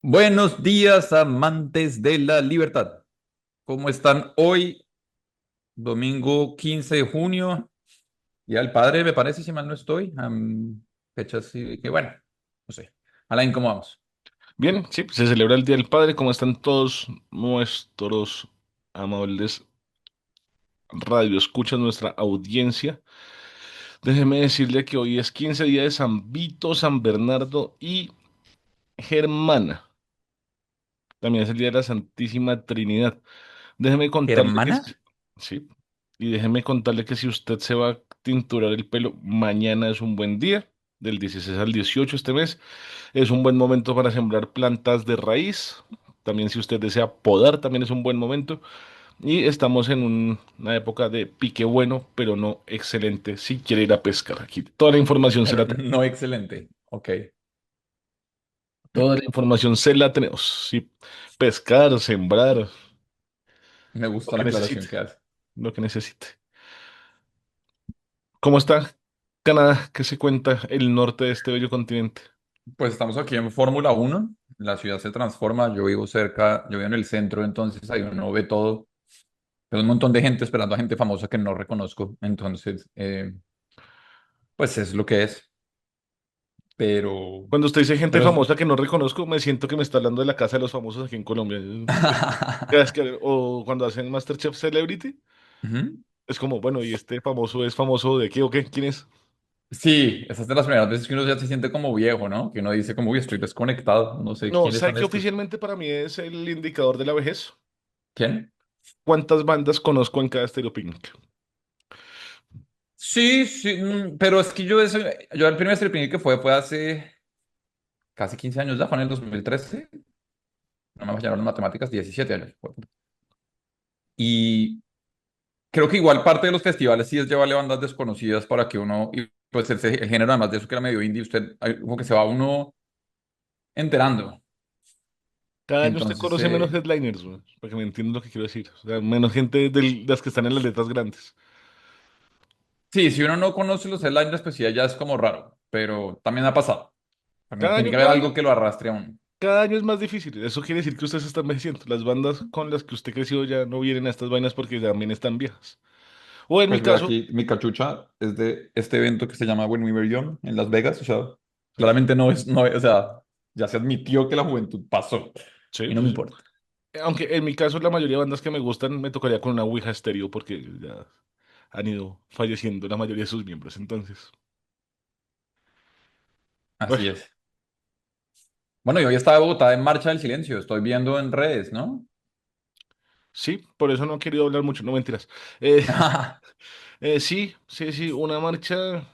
Buenos días, amantes de la libertad. ¿Cómo están hoy, domingo 15 de junio? Día del Padre, me parece, si mal no estoy. Fecha así que, bueno, no sé. Alain, ¿cómo vamos? Bien, sí, se celebra el Día del Padre. ¿Cómo están todos nuestros amables radioescuchas, nuestra audiencia? Déjeme decirle que hoy es 15 días de San Vito, San Bernardo y Germana. También es el Día de la Santísima Trinidad. Déjeme contarle que ¿Hermana? sí, y déjeme contarle que si usted se va a tinturar el pelo, mañana es un buen día, del 16 al 18 este mes. Es un buen momento para sembrar plantas de raíz. También si usted desea podar, también es un buen momento. Y estamos en una época de pique bueno, pero no excelente si quiere ir a pescar. Aquí toda la información se Pero la tenemos. no excelente. Ok, Toda la información se la tenemos. Sí, pescar, sembrar, me lo gustó la que necesite, aclaración que hace. lo que necesite. ¿Cómo está Canadá? ¿Qué se cuenta el norte de este bello continente? Pues estamos aquí en Fórmula Uno. La ciudad se transforma. Yo vivo cerca, yo vivo en el centro, entonces ahí uno ve todo. Hay un montón de gente esperando a gente famosa que no reconozco. Entonces, pues es lo que es. pero, Cuando usted dice gente pero es- famosa que no reconozco, me siento que me está hablando de la casa de los famosos aquí en Colombia. O cuando hacen MasterChef Celebrity, Ujú. es como, bueno, ¿y este famoso es famoso de qué o qué? ¿Quién es? Sí, esas de las primeras veces que uno ya se siente como viejo, ¿no? Que uno dice como, uy, estoy desconectado, no sé No, quiénes ¿sabe son qué estos. oficialmente para mí es el indicador de la vejez? ¿Quién? ¿Cuántas bandas conozco en cada Estéreo Picnic? Sí, sí, pero es que yo el primer streaming que fue hace casi 15 años ya, fue en el 2013, no me fallaron las matemáticas, 17 años. Y creo que igual parte de los festivales sí es llevarle bandas desconocidas para que uno, y pues el género además de eso que era medio indie, usted como que se va uno enterando. Cada año usted Entonces, conoce menos headliners, güey, para que me entiendan lo que quiero decir. O sea, menos gente de las que están en las letras grandes. sí, si uno no conoce los headliners, pues sí, ya es como raro, pero también ha pasado. También Cada tiene año, que haber cada algo año, que lo arrastre a uno. cada año es más difícil. Eso quiere decir que usted se está envejeciendo. Las bandas con las que usted creció ya no vienen a estas vainas porque también están viejas. O en mi Pues ve caso, aquí, mi cachucha es de este evento que se llama When We Were Young en Las Vegas. O sea, claramente no es, no, o sea, ya se admitió que la juventud pasó y sí, no me sí, sí. importa. Aunque en mi caso la mayoría de bandas que me gustan me tocaría con una Ouija estéreo porque ya han ido falleciendo la mayoría de sus miembros. Entonces, Así bueno, es. Bueno, y hoy está Bogotá en Marcha del Silencio. Estoy viendo en redes, ¿no? sí, por eso no he querido hablar mucho, no mentiras. Eh, sí, sí, sí, una marcha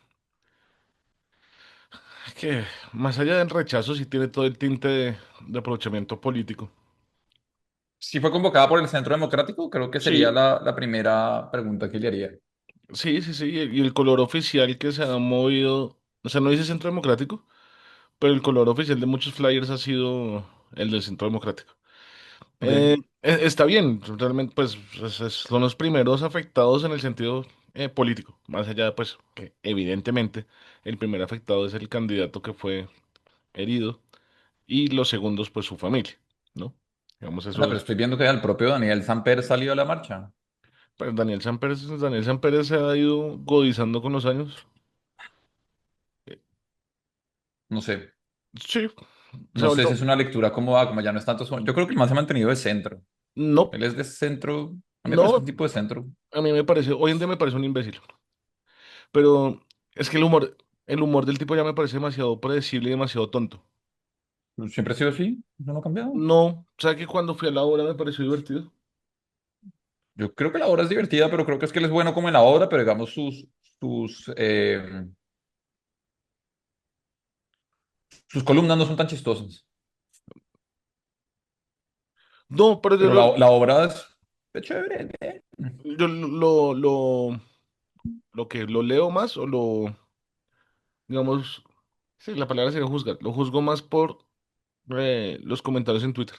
que más allá del rechazo sí tiene todo el tinte de aprovechamiento político. Si fue convocada por el Centro Democrático, creo que sería Sí, la primera pregunta que le haría. sí, sí, sí, y el color oficial que se ha movido, o sea, no dice Centro Democrático, pero el color oficial de muchos flyers ha sido el del Centro Democrático. Ok. Está bien, realmente, pues son los primeros afectados en el sentido político, más allá, pues, que evidentemente el primer afectado es el candidato que fue herido y los segundos, pues, su familia, ¿no? Digamos, O sea, eso pero es. estoy viendo que el propio Daniel Samper salió a la marcha. Pues Daniel Sanpérez se ha ido godizando con los años. Eh, No sé. Sí, se No sé si volvió. es una lectura cómoda, como ya no es tanto. Yo creo que el más se ha mantenido de centro. No, Él es de centro. A mí me parece un no, tipo de centro. a mí me parece, hoy en día me parece un imbécil. Pero es que el humor del tipo ya me parece demasiado predecible y demasiado tonto. Siempre ha sido así. Eso no ha cambiado. No, o sea que cuando fui a la obra me pareció divertido. Yo creo que la obra es divertida, pero creo que es que él es bueno como en la obra, pero digamos sus columnas no son tan chistosas. No, pero yo Pero lo, la obra es chévere. yo lo que lo leo más o digamos, sí, la palabra sería juzgar. Lo juzgo más por los comentarios en Twitter.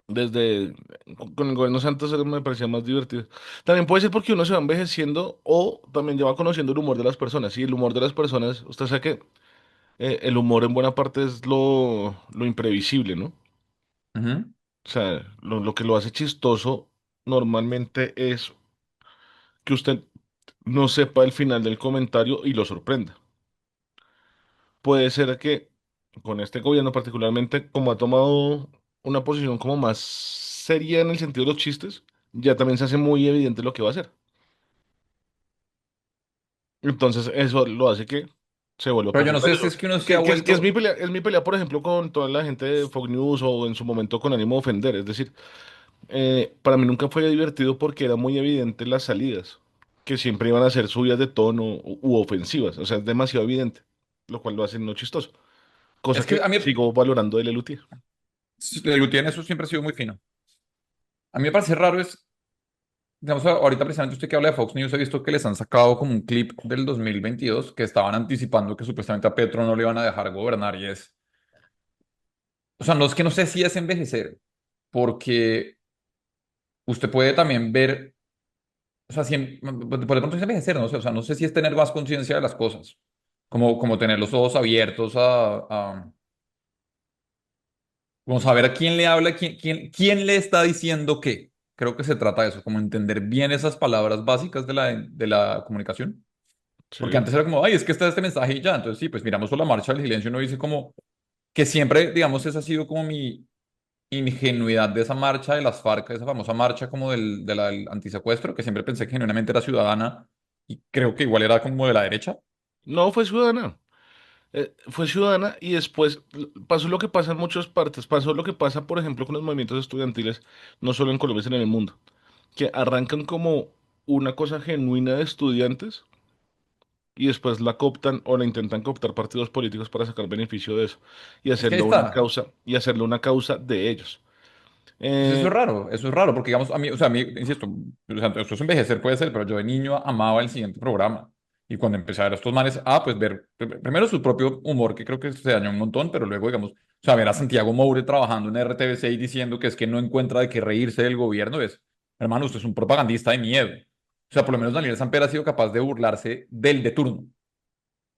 Desde con el gobierno Santos me parecía más divertido. También puede ser porque uno se va envejeciendo o también ya va conociendo el humor de las personas. Y el humor de las personas, usted sabe que el humor en buena parte es lo imprevisible, ¿no? Ujú. O sea, lo que lo hace chistoso normalmente es que usted no sepa el final del comentario y lo sorprenda. Puede ser que con este gobierno particularmente, como ha tomado una posición como más seria en el sentido de los chistes, ya también se hace muy evidente lo que va a hacer. Entonces eso lo hace que se vuelva Pero yo no sé popular. si es que uno se ha Que es vuelto. es mi pelea, por ejemplo, con toda la gente de Fox News o en su momento con ánimo de ofender. Es decir, para mí nunca fue divertido porque era muy evidente las salidas, que siempre iban a ser subidas de tono u ofensivas. O sea, es demasiado evidente, lo cual lo hace no chistoso. Cosa Es que que a mí, sigo valorando de Lelutier. el Luthier en eso siempre ha sido muy fino. A mí me parece raro es, digamos, ahorita precisamente usted que habla de Fox News, he visto que les han sacado como un clip del 2022 que estaban anticipando que supuestamente a Petro no le iban a dejar gobernar y es, o sea, no es que no sé si es envejecer, porque usted puede también ver, o sea, por de pronto es envejecer, no sé, o sea, no sé si es tener más conciencia de las cosas, como tener los ojos abiertos como saber a quién le habla, quién le está diciendo qué. Creo que se trata de eso, como entender bien esas palabras básicas de la comunicación. Porque Sí. antes era como, ay, es que está este mensaje y ya. Entonces, sí, pues miramos por la marcha del silencio y uno dice como que siempre, digamos, esa ha sido como mi ingenuidad de esa marcha de las FARC, esa famosa marcha como del antisecuestro, que siempre pensé que genuinamente era ciudadana y creo que igual era como de la derecha. No fue ciudadana. Fue ciudadana y después pasó lo que pasa en muchas partes. Pasó lo que pasa, por ejemplo, con los movimientos estudiantiles, no solo en Colombia, sino en el mundo, que arrancan como una cosa genuina de estudiantes y después la cooptan o la intentan cooptar partidos políticos para sacar beneficio de eso y Es que ahí hacerlo una está. causa y hacerlo una causa de ellos. Pues Eh, eso es raro, porque digamos, a mí, o sea, a mí, insisto, o sea, esto es envejecer puede ser, pero yo de niño amaba el siguiente programa. Y cuando empecé a ver a estos manes, pues ver primero su propio humor, que creo que se dañó un montón, pero luego, digamos, o sea, ver a Santiago Moure trabajando en RTVC y diciendo que es que no encuentra de qué reírse del gobierno, es, hermano, usted es un propagandista de miedo. O sea, por lo menos Daniel Samper ha sido capaz de burlarse del de turno.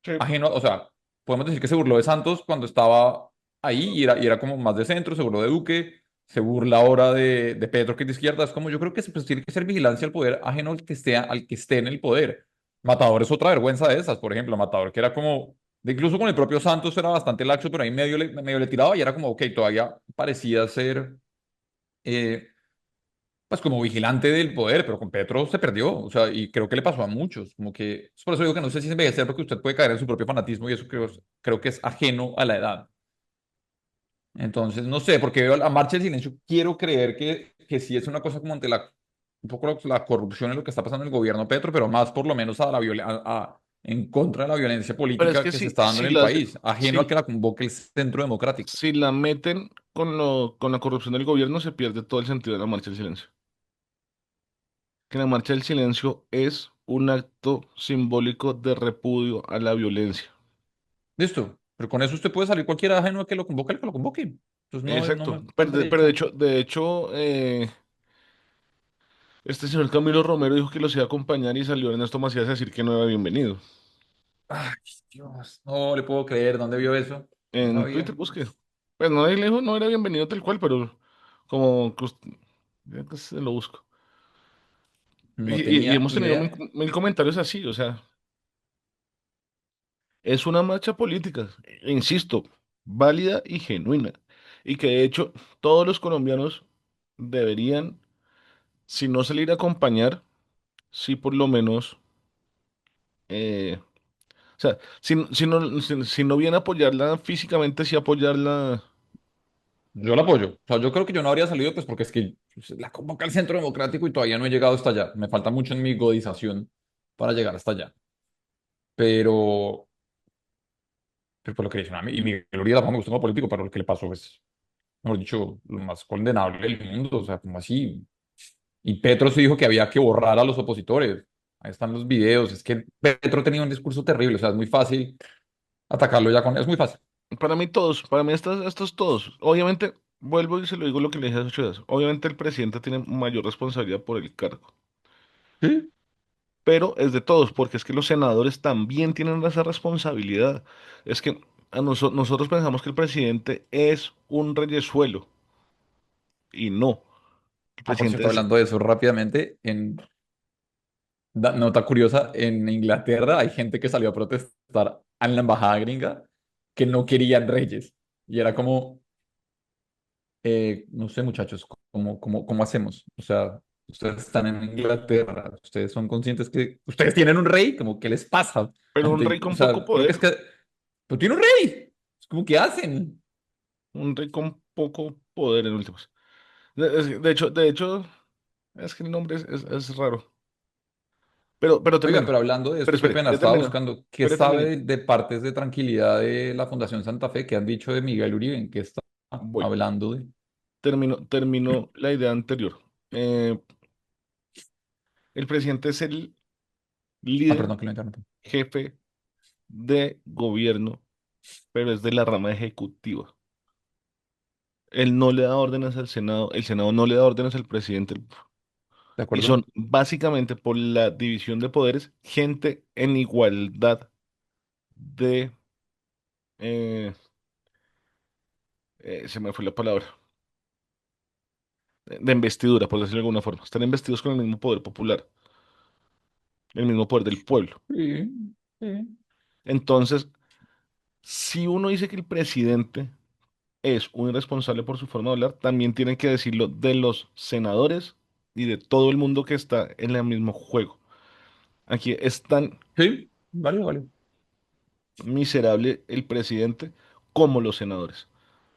Sí. Ajeno, o sea, podemos decir que se burló de Santos cuando estaba ahí y era como más de centro, se burló de Duque, se burla ahora de Petro que es de izquierda, es como yo creo que pues, tiene que ser vigilancia al poder ajeno al que esté en el poder. Matador es otra vergüenza de esas, por ejemplo, Matador que era como, incluso con el propio Santos era bastante laxo, pero ahí medio le tiraba y era como, ok, todavía parecía ser, eh, pues como vigilante del poder, pero con Petro se perdió, o sea, y creo que le pasó a muchos, como que, es por eso digo que no sé si es envejecer, porque usted puede caer en su propio fanatismo y eso creo que es ajeno a la edad. Entonces, no sé, porque veo la marcha del silencio, quiero creer que sí es una cosa como ante un poco la corrupción en lo que está pasando en el gobierno Petro, pero más por lo menos en contra de la violencia pero es política que que se está dando si en el país, ajeno a si, que la convoque el Centro Democrático. si la meten con la corrupción del gobierno, se pierde todo el sentido de la marcha del silencio. Que la marcha del silencio es un acto simbólico de repudio a la violencia. Listo, pero con eso usted puede salir cualquier ajeno a que lo convoque, el que lo convoque. Entonces no Exacto. me Pero parece. de hecho, este señor Camilo Romero dijo que los iba a acompañar y salió Ernesto Macías a decir que no era bienvenido. Ay, Dios, no le puedo creer. ¿Dónde vio eso? No En sabía. Twitter busqué. Pues no, él dijo no era bienvenido tal cual, pero como ya que se lo busco. No Y tenía hemos tenido idea. mil comentarios así, o sea, es una marcha política, insisto, válida y genuina. Y que de hecho todos los colombianos deberían, si no salir a acompañar, sí por lo menos, o sea, si no viene a apoyarla físicamente, sí apoyarla. Yo la apoyo. O sea, yo creo que yo no habría salido, pues porque es que pues, la convoca el Centro Democrático y todavía no he llegado hasta allá. Me falta mucho en mi godización para llegar hasta allá. Pero, pero por lo que dicen a mí, y Miguel Uribe tampoco me gusta como político, pero lo que le pasó es, mejor dicho, lo más condenable del mundo. O sea, como así. Y Petro se dijo que había que borrar a los opositores. Ahí están los videos. Es que Petro tenía un discurso terrible. O sea, es muy fácil atacarlo ya con. Es muy fácil. Para mí todos, para mí estos todos. Obviamente, vuelvo y se lo digo lo que le dije hace 8 días. Obviamente el presidente tiene mayor responsabilidad por el cargo, Sí. pero es de todos, porque es que los senadores también tienen esa responsabilidad. Es que, nosotros pensamos que el presidente es un reyesuelo y no. El Ah, por presidente cierto, es, hablando de eso rápidamente, nota curiosa, en Inglaterra hay gente que salió a protestar en la embajada gringa que no querían reyes. Y era como, no sé, muchachos, ¿cómo hacemos? O sea, ustedes están en Inglaterra, ustedes son conscientes que ustedes tienen un rey, como, ¿qué les pasa? pero un rey O con poco sea, creo que poder, es que, pero tiene un rey. Es como, ¿qué hacen? un rey con poco poder en últimas. De hecho, es que el nombre es raro. Pero Oiga, termino. pero hablando de Pero esto, qué espere, pena, ya estaba termino. buscando qué Pero termino. sabe de partes de tranquilidad de la Fundación Santa Fe que han dicho de Miguel Uribe, en qué está Voy. hablando de... Termino la idea anterior. El presidente es el Ah, líder, perdón que lo interrumpí. jefe de gobierno, pero es de la rama ejecutiva. Él no le da órdenes al Senado, el Senado no le da órdenes al presidente. ¿De Y acuerdo? son básicamente por la división de poderes, gente en igualdad de... eh, se me fue la palabra. De investidura, por decirlo de alguna forma. Están investidos con el mismo poder popular, el mismo poder del pueblo. Sí, sí. Entonces, si uno dice que el presidente es un irresponsable por su forma de hablar, también tienen que decirlo de los senadores y de todo el mundo que está en el mismo juego. Aquí es tan Sí, vale, vale. miserable el presidente como los senadores,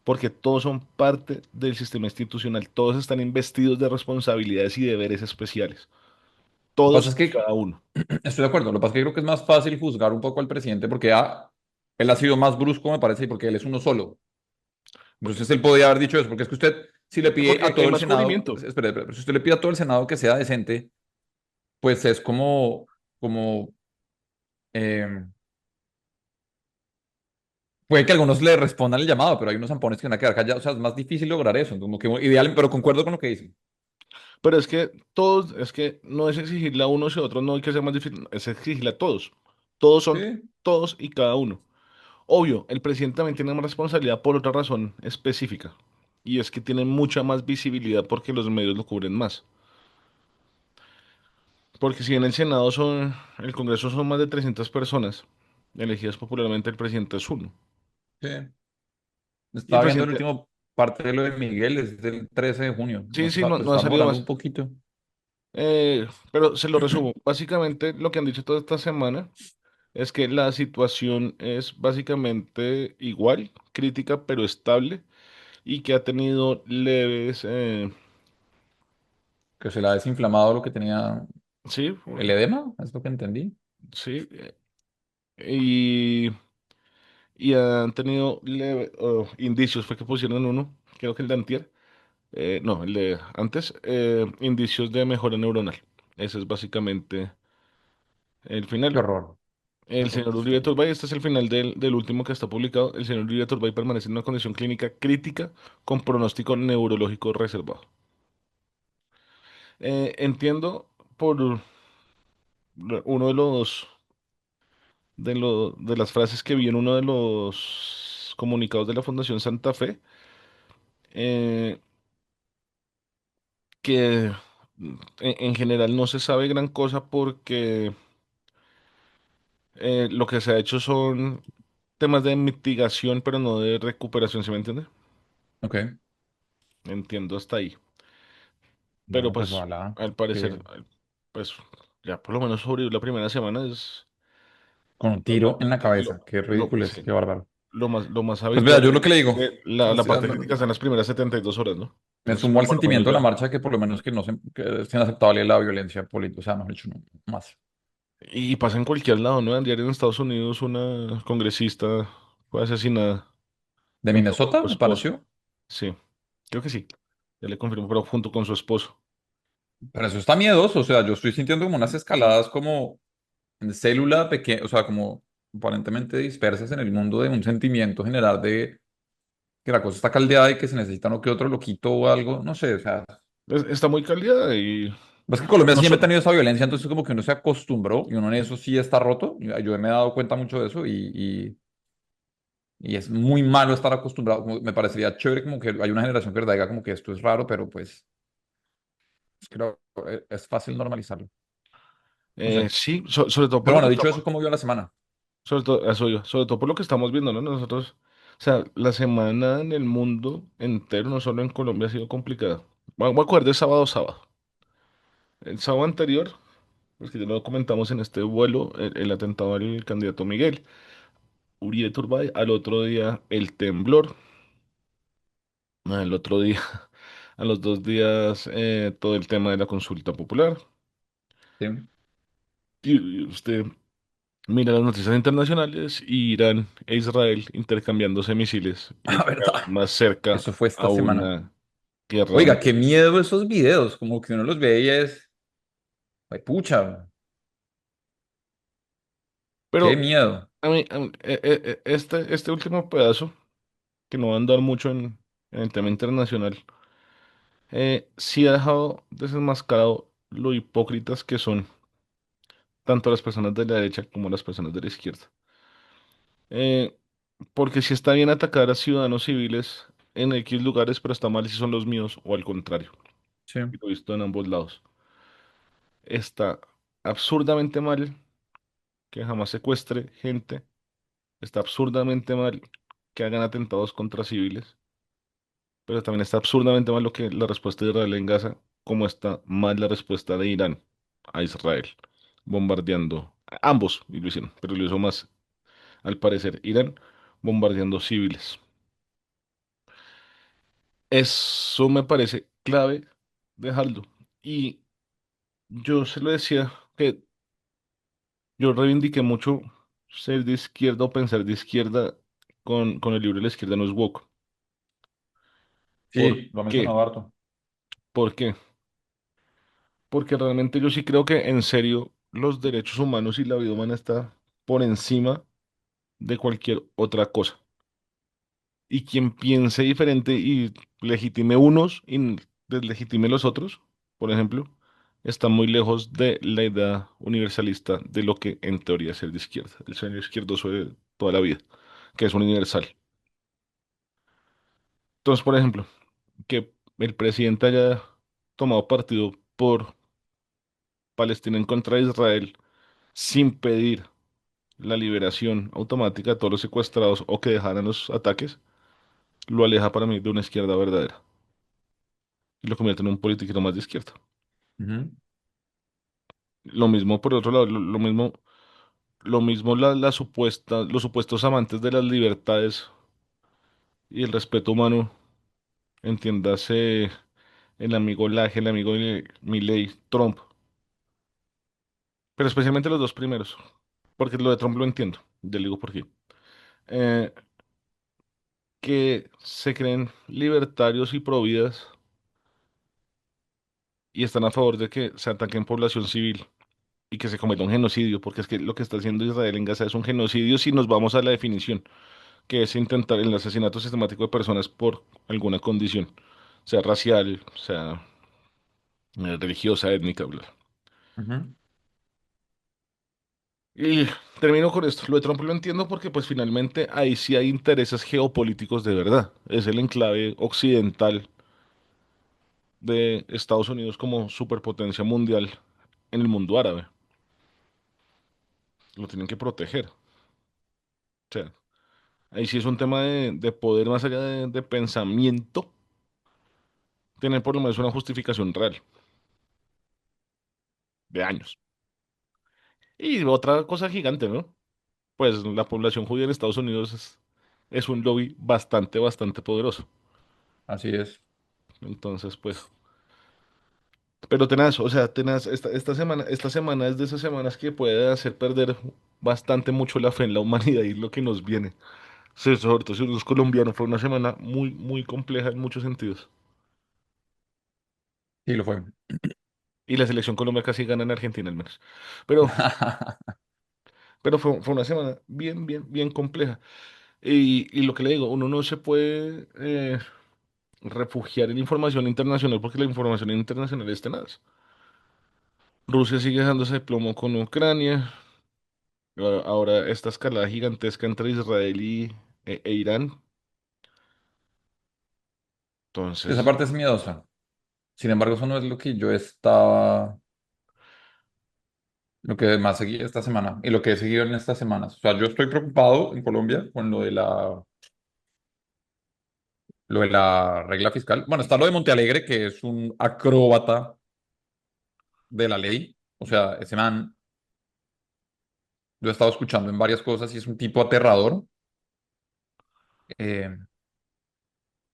porque todos son parte del sistema institucional, todos están investidos de responsabilidades y deberes especiales, Lo que pasa todos es y que, cada uno. estoy de acuerdo, lo que pasa es que creo que es más fácil juzgar un poco al presidente porque él ha sido más brusco, me parece, y porque él es uno solo. Entonces él podía haber dicho eso, porque es que usted, si le pide Porque a hay todo el más Senado, cubrimiento. espere, pero si usted le pide a todo el Senado que sea decente, pues es como, eh, puede que algunos le respondan el llamado, pero hay unos zampones que van a quedar callados, o sea, es más difícil lograr eso, como que ideal, pero concuerdo con lo que dicen. Pero es que todos, es que no es exigirle a unos y a otros, no hay que ser más difícil, es exigirle a todos. Todos son Sí, todos y cada uno. Obvio, el presidente también tiene más responsabilidad por otra razón específica. Y es que tiene mucha más visibilidad porque los medios lo cubren más. Porque si en el Senado son, el Congreso son más de 300 personas, elegidas popularmente, el presidente es uno. sí. Y el Estaba viendo el presidente, último parte de lo de Miguel, es del 13 de junio. sí, Nos, sí, no, pues, no ha estamos salido hablando más. un poquito. Pero se lo resumo. Básicamente lo que han dicho toda esta semana es que la situación es básicamente igual, crítica, pero estable, y que ha tenido leves, Que se le ha desinflamado lo que tenía sí, el edema, es lo que entendí. sí, y, y han tenido indicios, fue que pusieron uno, creo que el de antier, no, el de antes, indicios de mejora neuronal. Ese es básicamente el Qué final. horror, qué El horror. señor Uribe Turbay, este es el final del último que está publicado. El señor Uribe Turbay permanece en una condición clínica crítica con pronóstico neurológico reservado. Entiendo por uno de las frases que vi en uno de los comunicados de la Fundación Santa Fe, eh, que en general no se sabe gran cosa porque lo que se ha hecho son temas de mitigación, pero no de recuperación, ¿sí me entiende? Ok. Entiendo hasta ahí. Pero Bueno, pues pues, ojalá al parecer, que pues ya por lo menos sobrevivir la primera semana es con un tiro en la cabeza. Qué ridículo es, sí, qué bárbaro. lo más Pues vea, habitual. yo lo que le digo, La parte crítica está en las primeras 72 horas, ¿no? me Entonces, sumo al por lo menos sentimiento de la ya. marcha que por lo menos que no se, que es inaceptable la violencia política, o sea, mejor dicho, no, más. Y pasa en cualquier lado, ¿no? Ayer en Estados Unidos una congresista fue asesinada De junto con Minnesota, su me esposo. pareció. Sí, creo que sí. Ya le confirmo, pero junto con su esposo. Pero eso está miedoso, o sea, yo estoy sintiendo como unas escaladas como en célula pequeña, o sea, como aparentemente dispersas en el mundo de un sentimiento general de que la cosa está caldeada y que se necesita no que otro loquito o algo, no sé, o sea, Está muy caldeada y es que Colombia no siempre ha solo. tenido esa violencia, entonces como que uno se acostumbró y uno en eso sí está roto, yo me he dado cuenta mucho de eso Y es muy malo estar acostumbrado. Me parecería chévere como que hay una generación que de verdad diga como que esto es raro, pero pues creo es fácil normalizarlo. No sé. Sí, sobre todo por Pero lo que bueno, dicho estamos, eso, ¿cómo vio la semana? sobre todo, eso iba, sobre todo por lo que estamos viendo, ¿no? Nosotros, o sea, la semana en el mundo entero, no solo en Colombia, ha sido complicada. Voy a acuerdo de sábado, sábado. El sábado anterior, pues que ya lo comentamos en este vuelo, el atentado al candidato Miguel Uribe Turbay, al otro día el temblor, al otro día, a los 2 días, todo el tema de la consulta popular. Sí. Y usted mira las noticias internacionales y Irán e Israel intercambiándose misiles y Ah, cada vez verdad. más cerca Eso fue a esta semana. una guerra Oiga, qué mundial. miedo esos videos, como que uno los ve y es, ay, pucha, qué Pero miedo. este último pedazo, que no va a andar mucho en el tema internacional, sí ha dejado desenmascarado lo hipócritas que son tanto las personas de la derecha como las personas de la izquierda. Eh, Porque si está bien atacar a ciudadanos civiles en X lugares, pero está mal si son los míos o al contrario. Sí. Y lo he visto en ambos lados. Está absurdamente mal que jamás secuestre gente. Está absurdamente mal que hagan atentados contra civiles. Pero también está absurdamente mal lo que la respuesta de Israel en Gaza, como está mal la respuesta de Irán a Israel, bombardeando a ambos, y lo hicieron, pero lo hizo más, al parecer, Irán bombardeando civiles. Eso me parece clave dejarlo. Y yo se lo decía que yo reivindiqué mucho ser de izquierda o pensar de izquierda con el libro de la izquierda no es woke. ¿Por Sí, lo ha qué? mencionado harto. ¿Por qué? Porque realmente yo sí creo que en serio los derechos humanos y la vida humana está por encima de cualquier otra cosa. Y quien piense diferente y legitime unos y deslegitime los otros, por ejemplo, está muy lejos de la idea universalista de lo que en teoría es ser de izquierda. El sueño izquierdoso de toda la vida, que es universal. Entonces, por ejemplo, que el presidente haya tomado partido por Palestina en contra de Israel sin pedir la liberación automática de todos los secuestrados o que dejaran los ataques, lo aleja para mí de una izquierda verdadera y lo convierte en un politiquero más de izquierda. Ujú. Lo mismo por otro lado, lo mismo los supuestos amantes de las libertades y el respeto humano, entiéndase el amigo Laje, el amigo Milley, Trump, pero especialmente los dos primeros, porque lo de Trump lo entiendo, ya le digo por qué. Eh, que se creen libertarios y providas y están a favor de que se ataquen población civil y que se cometa un genocidio, porque es que lo que está haciendo Israel en Gaza es un genocidio si nos vamos a la definición, que es intentar el asesinato sistemático de personas por alguna condición, sea racial, sea religiosa, étnica, bla. Ujú. Y termino con esto. Lo de Trump lo entiendo porque pues finalmente ahí sí hay intereses geopolíticos de verdad. Es el enclave occidental de Estados Unidos como superpotencia mundial en el mundo árabe. Lo tienen que proteger. O sea, ahí sí es un tema de poder más allá de pensamiento, tiene por lo menos una justificación real de años. Y otra cosa gigante, ¿no? Pues la población judía en Estados Unidos es un lobby bastante, bastante poderoso. Así es. Entonces, pues, pero tenaz, o sea, tenaz, esta semana es de esas semanas que puede hacer perder bastante mucho la fe en la humanidad y lo que nos viene. Sí, sobre todo si uno es colombiano, fue una semana muy, muy compleja en muchos sentidos. Sí, lo fue. Y la selección Colombia casi gana en Argentina al menos. Pero, pero fue una semana bien, bien, bien compleja. Y lo que le digo, uno no se puede refugiar en información internacional porque la información internacional es tenaz. Rusia sigue dejándose de plomo con Ucrania. Ahora esta escalada gigantesca entre Israel e Irán. Esa Entonces, parte es miedosa. Sin embargo, eso no es lo que yo estaba, lo que más seguí esta semana y lo que he seguido en estas semanas. O sea, yo estoy preocupado en Colombia con lo de la regla fiscal. Bueno, está lo de Montealegre, que es un acróbata de la ley. O sea, ese man, lo he estado escuchando en varias cosas y es un tipo aterrador, eh,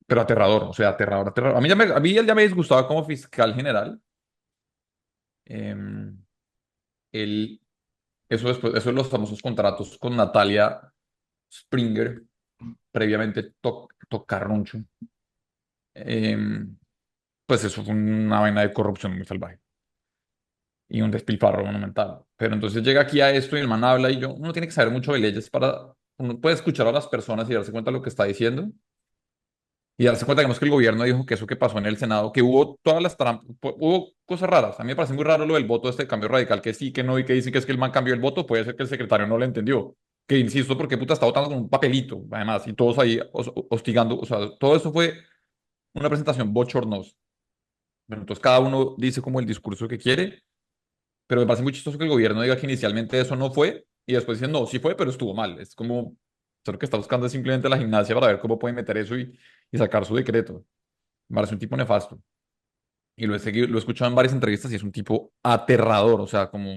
pero aterrador, o sea, aterrador, aterrador. A mí él ya me disgustaba como fiscal general. Eh, él, eso después, eso de los famosos contratos con Natalia Springer, previamente Tocarruncho. Eh, pues eso fue una vaina de corrupción muy salvaje y un despilfarro monumental. Pero entonces llega aquí a esto y el man habla y yo, uno tiene que saber mucho de leyes para, uno puede escuchar a las personas y darse cuenta de lo que está diciendo y darse cuenta, digamos, que el gobierno dijo que eso que pasó en el Senado, que hubo todas las trampas, hubo cosas raras. A mí me parece muy raro lo del voto, este cambio radical, que sí, que no, y que dicen que es que el man cambió el voto, puede ser que el secretario no lo entendió. Que insisto, porque puta está votando con un papelito, además, y todos ahí hostigando, o sea, todo eso fue una presentación bochornosa. Bueno, entonces cada uno dice como el discurso que quiere, pero me parece muy chistoso que el gobierno diga que inicialmente eso no fue y después dicen, no, sí fue, pero estuvo mal. Es como, lo que está buscando es simplemente la gimnasia para ver cómo pueden meter eso y sacar su decreto. Me parece un tipo nefasto. Y lo he seguido, lo he escuchado en varias entrevistas y es un tipo aterrador, o sea, como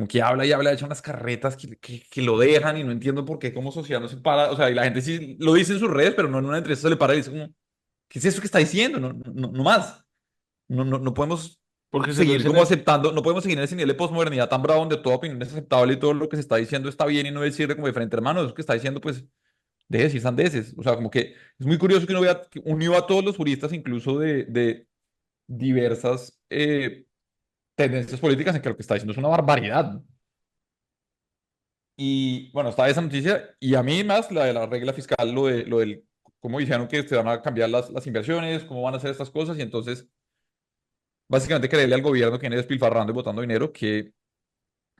que habla y habla, echa unas carretas que lo dejan y no entiendo por qué como sociedad no se para, o sea, y la gente sí lo dice en sus redes, pero no en una entrevista se le para y dice como, ¿qué es eso que está diciendo? No, no, no más. No podemos porque se lo seguir dicen como es, aceptando, no podemos seguir en ese nivel de posmodernidad tan bravo donde toda opinión es aceptable y todo lo que se está diciendo está bien y no decirle como de frente, hermano, eso que está diciendo, pues, deje de decir sandeces. O sea, como que es muy curioso que uno vea, que unió a todos los juristas, incluso de diversas tendencias políticas, en que lo que está diciendo es una barbaridad. Y bueno, está esa noticia y a mí más la de la regla fiscal, lo del, cómo dijeron que se van a cambiar las inversiones, cómo van a hacer estas cosas y entonces básicamente creerle al gobierno que viene despilfarrando y botando dinero que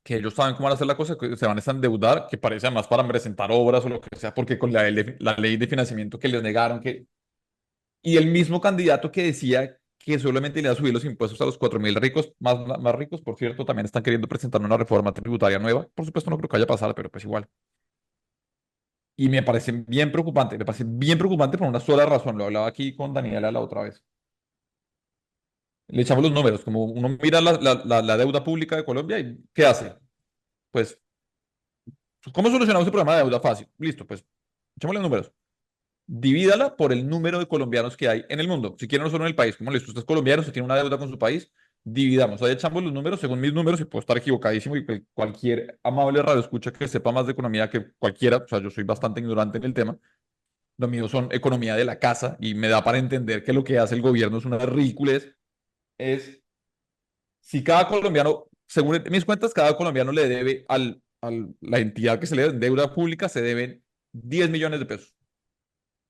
ellos saben cómo van a hacer la cosa, que se van a endeudar, que parece además para presentar obras o lo que sea, porque con la ley de financiamiento que les negaron, que... Y el mismo candidato que decía que solamente le iba a subir los impuestos a los 4.000 ricos, más ricos, por cierto, también están queriendo presentar una reforma tributaria nueva. Por supuesto, no creo que vaya a pasar, pero pues igual. Y me parece bien preocupante por una sola razón. Lo hablaba aquí con Daniela la otra vez. Le echamos los números, como uno mira la deuda pública de Colombia y ¿qué hace? Pues, ¿cómo solucionamos el problema de deuda fácil? Listo, pues, echémosle números. Divídala por el número de colombianos que hay en el mundo. Si quieren, no solo en el país. Como listo, usted es colombiano, usted tiene una deuda con su país, dividamos. Ahí echamos los números según mis números y puedo estar equivocadísimo y que cualquier amable radio escucha que sepa más de economía que cualquiera, o sea, yo soy bastante ignorante en el tema. Lo mío son economía de la casa y me da para entender que lo que hace el gobierno es una ridiculez. Es si cada colombiano, según mis cuentas, cada colombiano le debe la entidad que se le debe deuda pública, se deben 10 millones de pesos.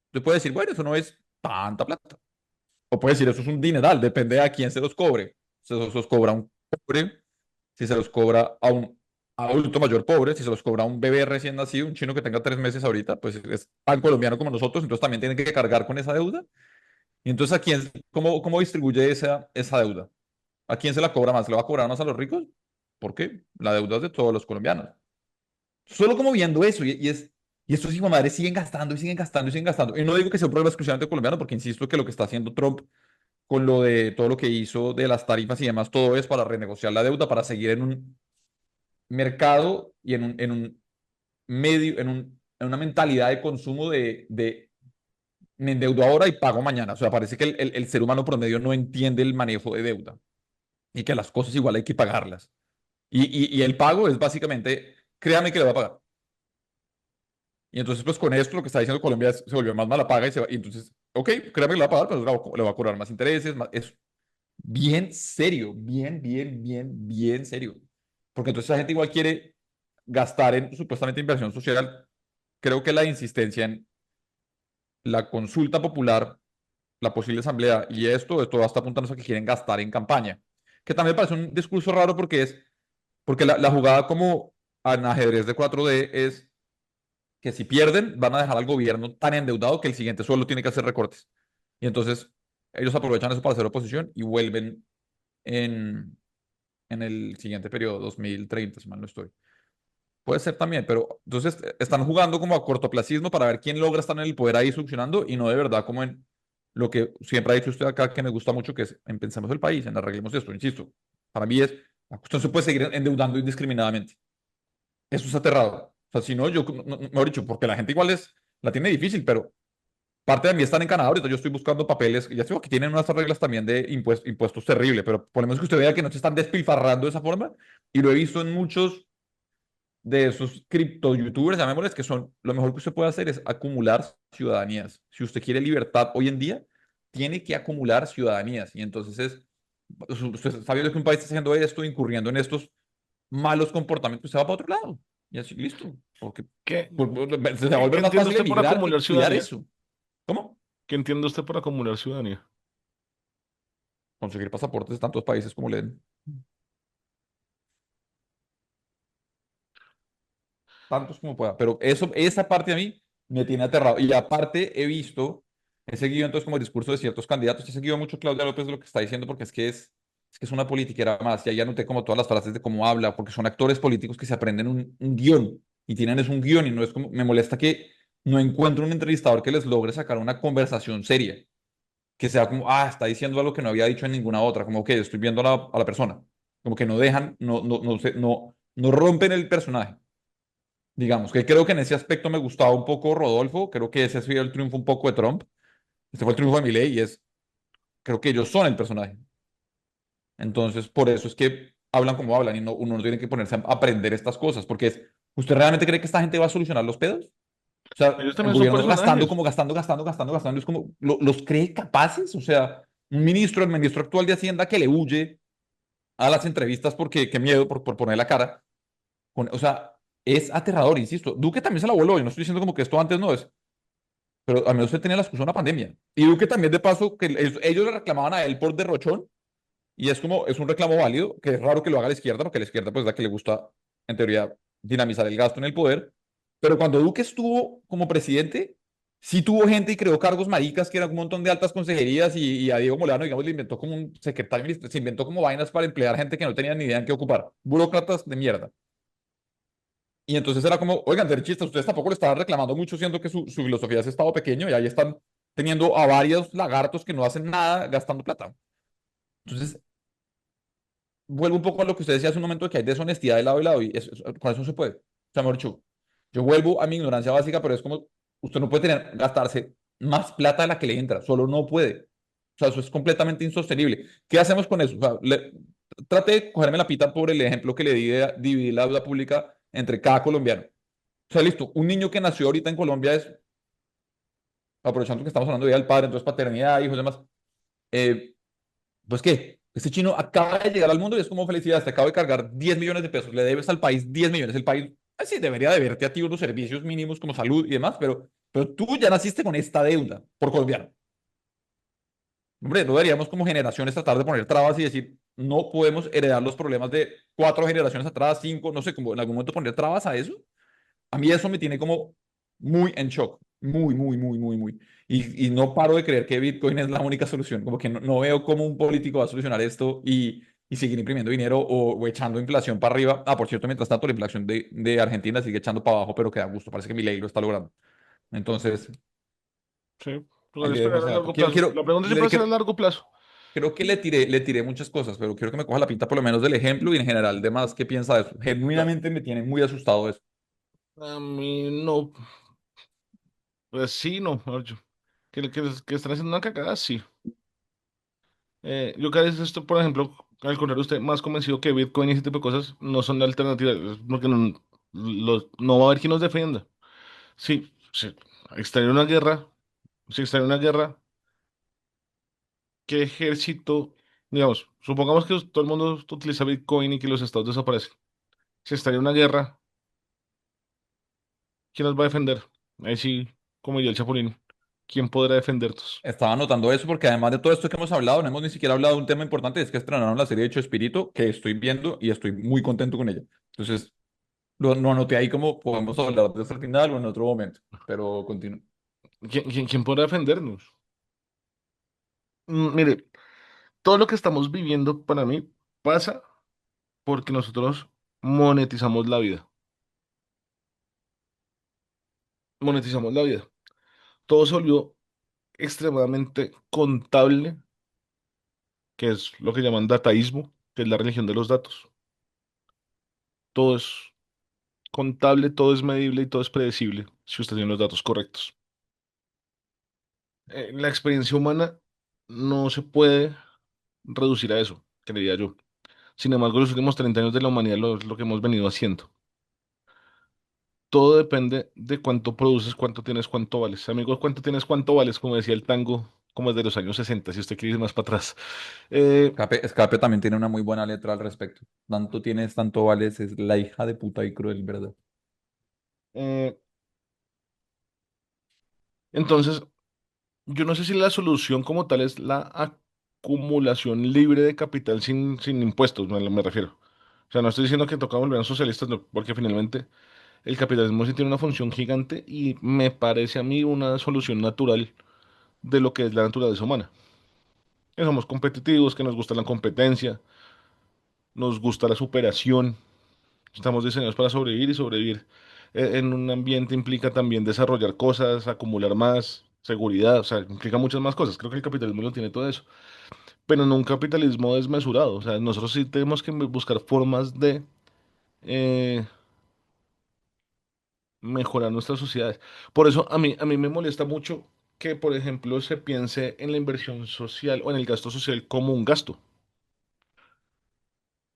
Usted puede decir, bueno, eso no es tanta plata. O puede decir, eso es un dineral, depende de a quién se los cobre. Si se los cobra a un pobre, si se los cobra a un adulto mayor pobre, si se los cobra a un bebé recién nacido, un chino que tenga 3 meses ahorita, pues es tan colombiano como nosotros, entonces también tienen que cargar con esa deuda. Y entonces, cómo distribuye esa deuda? ¿A quién se la cobra más? ¿Se la va a cobrar más a los ricos? ¿Por qué? La deuda es de todos los colombianos. Solo como viendo eso, y estos hijos de madre siguen gastando y siguen gastando y siguen gastando. Y no digo que sea un problema exclusivamente colombiano, porque insisto que lo que está haciendo Trump con lo de todo lo que hizo de las tarifas y demás, todo es para renegociar la deuda, para seguir en un mercado y en un medio, en una mentalidad de consumo de me endeudo ahora y pago mañana. O sea, parece que el ser humano promedio no entiende el manejo de deuda y que las cosas igual hay que pagarlas. Y el pago es básicamente, créame que le va a pagar. Y entonces, pues con esto lo que está diciendo Colombia se volvió más mala paga y entonces, ok, créame que le va a pagar, pero le va a cobrar más intereses, es bien serio, bien serio. Porque entonces la gente igual quiere gastar en supuestamente inversión social. Creo que la insistencia en la consulta popular, la posible asamblea y esto hasta apuntando a que quieren gastar en campaña. Que también parece un discurso raro porque porque la jugada como en ajedrez de 4D es que si pierden van a dejar al gobierno tan endeudado que el siguiente solo tiene que hacer recortes. Y entonces ellos aprovechan eso para hacer oposición y vuelven en, en el siguiente periodo, 2030, si mal no estoy. Puede ser también, pero entonces están jugando como a cortoplacismo para ver quién logra estar en el poder ahí succionando y no de verdad como en lo que siempre ha dicho usted acá que me gusta mucho, que es en pensemos el país, en arreglemos esto, insisto. Para mí es, la cuestión se puede seguir endeudando indiscriminadamente. Eso es aterrador. O sea, si no, yo, mejor dicho, porque la gente igual la tiene difícil, pero parte de mí están en Canadá ahorita, yo estoy buscando papeles, ya digo que tienen unas reglas también de impuestos terribles, pero por lo menos que usted vea que no se están despilfarrando de esa forma, y lo he visto en muchos de esos cripto youtubers, llamémosles, que son, lo mejor que usted puede hacer es acumular ciudadanías. Si usted quiere libertad hoy en día, tiene que acumular ciudadanías. Y entonces usted está viendo que un país está haciendo esto, incurriendo en estos malos comportamientos, usted va para otro lado. Y así, listo. Porque ¿Qué, se va a qué volver más entiende fácil usted por emigrar y acumular cuidar ciudadanía? eso. ¿Cómo? ¿Qué entiende usted por acumular ciudadanía? Conseguir pasaportes de tantos países como le den. Tantos como pueda. Pero eso, esa parte a mí me tiene aterrado. Y aparte he seguido entonces como el discurso de ciertos candidatos, he seguido mucho Claudia López lo que está diciendo porque es que es una politiquera más. Y ahí anoté como todas las frases de cómo habla, porque son actores políticos que se aprenden un guión y tienen es un guión y no es como, me molesta que no encuentro un entrevistador que les logre sacar una conversación seria, que sea como, está diciendo algo que no había dicho en ninguna otra, como que estoy viendo a la persona, como que no dejan, no rompen el personaje. Digamos, que creo que en ese aspecto me gustaba un poco Rodolfo, creo que ese ha sido el triunfo un poco de Trump, este fue el triunfo de Milei y creo que ellos son el personaje. Entonces, por eso es que hablan como hablan y uno no tiene que ponerse a aprender estas cosas, porque ¿usted realmente cree que esta gente va a solucionar los pedos? O sea, Ellos el también son gobierno gastando personajes. como gastando, es como, ¿los cree capaces? O sea, el ministro actual de Hacienda que le huye a las entrevistas porque, qué miedo por poner la cara, o sea, es aterrador, insisto. Duque también se la voló, yo no estoy diciendo como que esto antes no es. Pero al menos usted tenía la excusa de una pandemia. Y Duque también, de paso, que ellos le reclamaban a él por derrochón, y es como, es un reclamo válido, que es raro que lo haga la izquierda, porque la izquierda, pues, es la que le gusta, en teoría, dinamizar el gasto en el poder. Pero cuando Duque estuvo como presidente, sí tuvo gente y creó cargos maricas, que eran un montón de altas consejerías, y a Diego Molano, digamos, le inventó como un secretario, se inventó como vainas para emplear gente que no tenía ni idea en qué ocupar. Burócratas de mierda. Y entonces era como, oigan, derechistas, ustedes tampoco le estaban reclamando mucho, siendo que su filosofía es Estado pequeño y ahí están teniendo a varios lagartos que no hacen nada gastando plata. Entonces, vuelvo un poco a lo que usted decía hace un momento, de que hay deshonestidad de lado y lado, y con eso no se puede. O sea, mejor dicho, yo vuelvo a mi ignorancia básica, pero es como, usted no puede gastarse más plata de la que le entra, solo no puede. O sea, eso es completamente insostenible. ¿Qué hacemos con eso? O sea, trate de cogerme la pita por el ejemplo que le di de dividir la deuda pública entre cada colombiano. O sea, listo, un niño que nació ahorita en Colombia es, aprovechando que estamos hablando de Día del Padre, entonces paternidad, hijos y demás, eh, pues ¿qué? Este chino acaba de llegar al mundo y es como felicidad, te acabo de cargar 10 millones de pesos, le debes al país 10 millones, el país, sí, debería deberte a ti unos servicios mínimos como salud y demás, pero tú ya naciste con esta deuda por colombiano. Hombre, no deberíamos como generaciones tratar de poner trabas y decir, no podemos heredar los problemas de 4 generaciones atrás, 5, no sé, como en algún momento poner trabas a eso. A mí eso me tiene como muy en shock, muy, muy, muy, muy, muy. Y no paro de creer que Bitcoin es la única solución, como que no veo cómo un político va a solucionar esto y seguir imprimiendo dinero o echando inflación para arriba. Por cierto, mientras tanto, la inflación de Argentina sigue echando para abajo, pero que da gusto, parece que Milei lo está logrando. Entonces, Sí, ahí tocaría le dejo esperar a ese dato. largo plazo. La pregunta siempre va a ser a largo plazo. Creo que le tiré muchas cosas, pero quiero que me coja la pinta por lo menos del ejemplo y en general de más qué piensa de eso. La- Genuinamente me tiene muy asustado eso. A mí no, pues sí, no, Mario. Que están haciendo una cagada, sí. Yo cada vez esto, por ejemplo, al contrario, usted más convencido que Bitcoin y ese tipo de cosas no son la alternativa, es porque no va a haber quien nos defienda. Sí, sí, estaría una guerra, si estaría una guerra, ¿qué ejército, digamos, supongamos que todo el mundo utiliza Bitcoin y que los estados desaparecen? Si estaría una guerra, ¿quién nos va a defender? Ahí sí, como diría el Chapulín, ¿quién podrá defendernos? Estaba notando eso porque además de todo esto que hemos hablado, no hemos ni siquiera hablado de un tema importante, es que estrenaron la serie de Hecho Espíritu, que estoy viendo y estoy muy contento con ella. Entonces, lo anoté ahí como podemos hablar de eso al final o en otro momento, pero continúo. ¿Quién podrá defendernos? Mire, todo lo que estamos viviendo para mí pasa porque nosotros monetizamos la vida. Monetizamos la vida. Todo se volvió extremadamente contable, que es lo que llaman dataísmo, que es la religión de los datos. Todo es contable, todo es medible y todo es predecible si usted tiene los datos correctos. La experiencia humana no se puede reducir a eso, creería yo. Sin embargo, los últimos 30 años de la humanidad es lo que hemos venido haciendo. Todo depende de cuánto produces, cuánto tienes, cuánto vales. Amigos, cuánto tienes, cuánto vales, como decía el tango, como es de los años 60 si usted quiere ir más para atrás. Eh, Escape también tiene una muy buena letra al respecto. Tanto tienes, tanto vales, es la hija de puta y cruel, ¿verdad? eh, entonces, yo no sé si la solución como tal es la acumulación libre de capital sin impuestos, me refiero. O sea, no estoy diciendo que toca volver a socialistas, no, porque finalmente el capitalismo sí tiene una función gigante y me parece a mí una solución natural de lo que es la naturaleza humana. Que somos competitivos, que nos gusta la competencia, nos gusta la superación, estamos diseñados para sobrevivir y sobrevivir en un ambiente implica también desarrollar cosas, acumular más, seguridad, o sea, implica muchas más cosas. Creo que el capitalismo lo tiene todo eso, pero no un capitalismo desmesurado. O sea, nosotros sí tenemos que buscar formas de eh, mejorar nuestras sociedades. Por eso a mí me molesta mucho que, por ejemplo, se piense en la inversión social o en el gasto social como un gasto.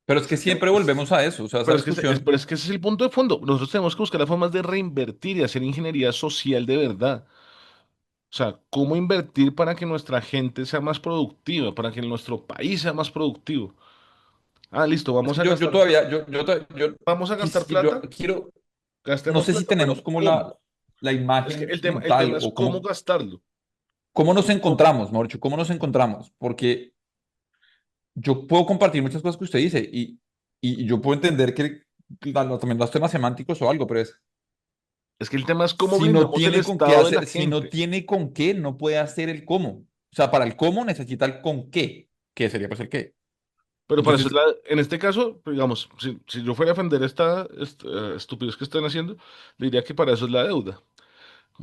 Pero es Es que el tema. siempre volvemos a eso, o sea, esa Pero es que, discusión. pero es que ese es el punto de fondo. Nosotros tenemos que buscar las formas de reinvertir y hacer ingeniería social de verdad. O sea, cómo invertir para que nuestra gente sea más productiva, para que nuestro país sea más productivo. Ah, listo, Es que yo todavía, vamos a gastar yo plata, quiero, no gastemos sé si plata, pero tenemos como ¿cómo? la Es que imagen el mental tema es o cómo gastarlo. cómo nos ¿Cómo? encontramos, mejor dicho, cómo nos encontramos, porque yo puedo compartir muchas cosas que usted dice y yo puedo entender que también los temas semánticos o algo, pero es, Es que el tema es cómo si no blindamos el tiene con qué estado de la hacer, si no gente. tiene con qué, no puede hacer el cómo. O sea, para el cómo necesita el con qué, que sería pues el qué. Pero para eso, Entonces, en este caso, pues, digamos, si yo fuera a defender esta estupidez que están haciendo, diría que para eso es la deuda.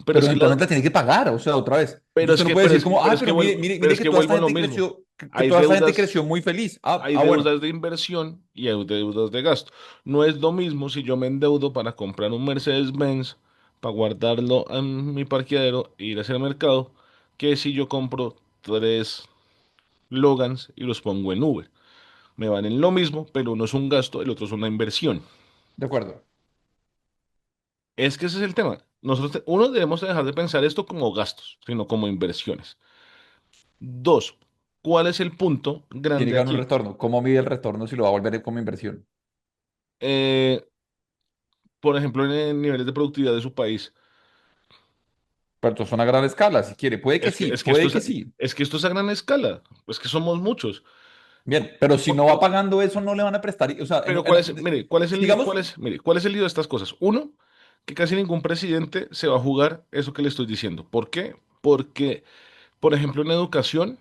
Pero es pero que eventualmente la tiene que pagar, o sea, otra vez. pero Usted es no que, puede pero decir es que, como, pero ah, es que pero vuelvo, pero mire es que que toda vuelvo esta a lo gente mismo. creció, que toda esta gente creció muy feliz. Hay Bueno, deudas de inversión y hay deudas de gasto. No es lo mismo si yo me endeudo para comprar un Mercedes-Benz, para guardarlo en mi parqueadero e ir hacia el mercado, que si yo compro tres Logans y los pongo en Uber. Me van en lo mismo, pero uno es un gasto, el otro es una inversión. de acuerdo. Es que ese es el tema. Uno, debemos dejar de pensar esto como gastos, sino como inversiones. Dos, ¿cuál es el punto Tiene grande que dar un aquí? retorno. ¿Cómo mide el retorno si lo va a volver como inversión? Eh, por ejemplo, en niveles de productividad de su país. Pero esto es una gran escala, si quiere. Es que Puede que sí. esto es a gran escala. Es que somos muchos. Bien, pero si Por- no va por- pagando eso, no le van a prestar. O sea, pero mire, ¿cuál es el lío? digamos, Mire, ¿cuál es el lío de estas cosas? Uno, que casi ningún presidente se va a jugar eso que le estoy diciendo. ¿Por qué? Porque, por ejemplo, en educación,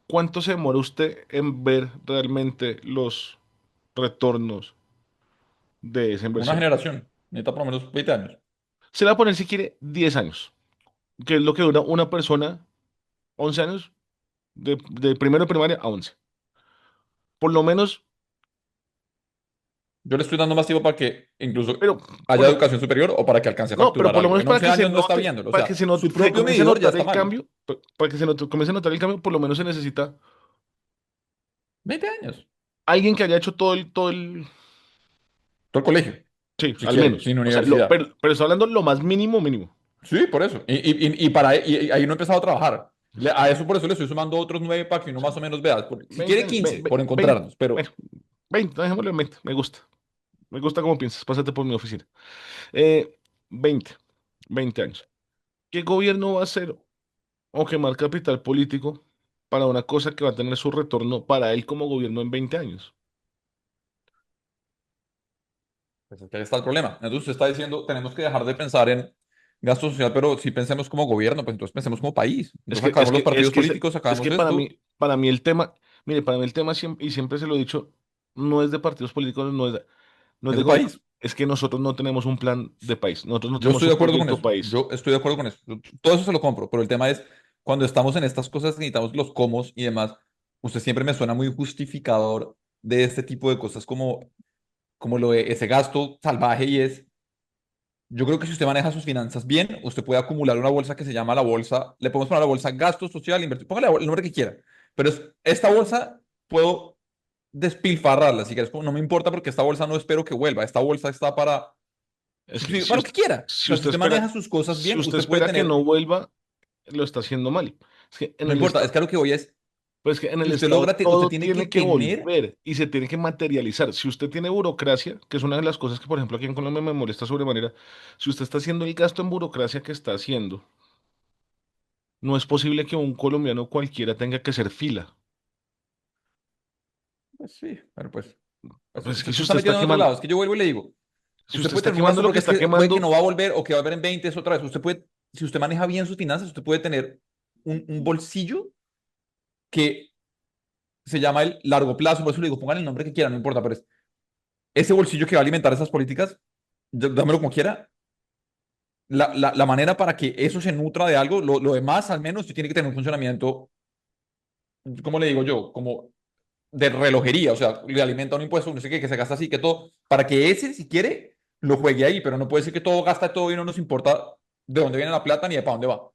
¿cuánto se demora usted en ver realmente los retornos de esa una inversión? generación necesita por lo menos 20 años. Se le va a poner, si quiere, 10 años, que es lo que dura una persona, 11 años, de primero de primaria a 11. Por lo menos, Yo le estoy dando más tiempo para que incluso pero, haya bueno, educación superior o para que alcance a no, pero facturar por lo algo. menos En para 11 que se años no está note, viéndolo. O para que sea, su se propio comience a medidor ya notar está el mal. cambio, para que comience a notar el cambio, por lo menos se necesita 20 años. alguien que haya hecho Todo el colegio, sí, si al quiere, menos. sin O sea, universidad. pero estoy hablando lo más mínimo, mínimo. Sí, por eso. Y ahí no he empezado a trabajar. A eso por eso le estoy sumando otros 9 para que uno más o menos vea. Si 20 quiere años, 15 por 20, encontrarnos, pero bueno, 20, dejémosle en 20, me gusta. Me gusta cómo piensas, pásate por mi oficina. Eh, 20, 20 años. ¿Qué gobierno va a hacer o quemar capital político para una cosa que va a tener su retorno para él como gobierno en 20 años? Pues es que ahí está el problema. Entonces usted está diciendo, tenemos que dejar de pensar en gasto social, pero si pensemos como gobierno, pues entonces pensemos como país. Es Entonces que, es acabemos los que, es partidos que, políticos, es acabemos que esto. para mí el tema, mire, para mí el tema siempre, y siempre se lo he dicho, no es de partidos políticos, no es Es de de gobierno, país. es que nosotros no tenemos un plan de país, nosotros no Yo tenemos estoy de un acuerdo con proyecto eso. país. Yo estoy de acuerdo con eso. Todo eso se lo compro, pero el tema es cuando estamos en estas cosas necesitamos los cómo y demás. Usted siempre me suena muy justificador de este tipo de cosas como lo de ese gasto salvaje y es, yo creo que si usted maneja sus finanzas bien, usted puede acumular una bolsa que se llama la bolsa, le podemos poner a la bolsa gasto social, invertir, póngale el nombre que quiera, pero esta bolsa puedo despilfarrarla, si quieres, como no me importa porque esta bolsa no espero que vuelva, esta bolsa está Es que para lo que quiera. O si sea, si usted usted espera, maneja sus cosas si bien, usted usted puede espera que no tener, vuelva, lo está haciendo mal. Es que en no el importa, es Estado, que a lo que voy es, pues que en si el usted Estado logra, usted todo tiene que tiene que tener, volver y se tiene que materializar. Si usted tiene burocracia, que es una de las cosas que, por ejemplo, aquí en Colombia me molesta sobremanera, si usted está haciendo el gasto en burocracia que está haciendo, no es posible que un colombiano cualquiera tenga que hacer fila. pues sí, pero pues, Pues es usted que se está metiendo en otro lado, es que yo vuelvo y le digo, si usted usted puede está tener un gasto quemando lo que porque es está que puede que quemando, no va a volver o que va a haber en 20 es otra vez. Usted puede, si usted maneja bien sus finanzas, usted puede tener un bolsillo que se llama el largo plazo, por eso le digo, pongan el nombre que quieran, no importa, pero es ese bolsillo que va a alimentar esas políticas, dámelo como quiera, la manera para que eso se nutra de algo, lo demás al menos sí tiene que tener un funcionamiento, ¿cómo le digo yo? Como de relojería, o sea, le alimenta un impuesto, no sé qué, que se gasta así, que todo, para que ese, si quiere, lo juegue ahí, pero no puede ser que todo gasta todo y no nos importa de dónde viene la plata ni de para dónde va.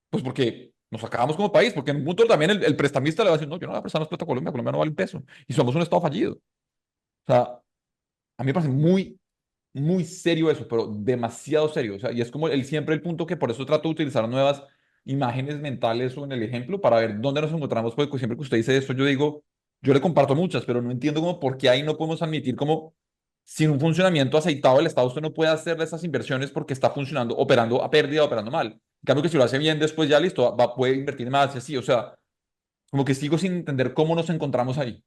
Pues porque nos acabamos como país, porque en un punto también el prestamista le va a decir, no, yo no voy a prestar más plata a Colombia, Colombia no vale un peso, y somos un estado fallido. O sea, a mí me parece muy serio eso, pero demasiado serio. O sea, y es como siempre el punto que por eso trato de utilizar nuevas imágenes mentales o en el ejemplo para ver dónde nos encontramos, porque siempre que usted dice esto, yo digo, yo le comparto muchas, pero no entiendo como por qué ahí no podemos admitir como sin un funcionamiento aceitado del Estado usted no puede hacerle esas inversiones porque está funcionando, operando a pérdida, operando mal. En cambio que si lo hace bien después ya listo, puede invertir más y así. O sea, como que sigo sin entender cómo nos encontramos ahí.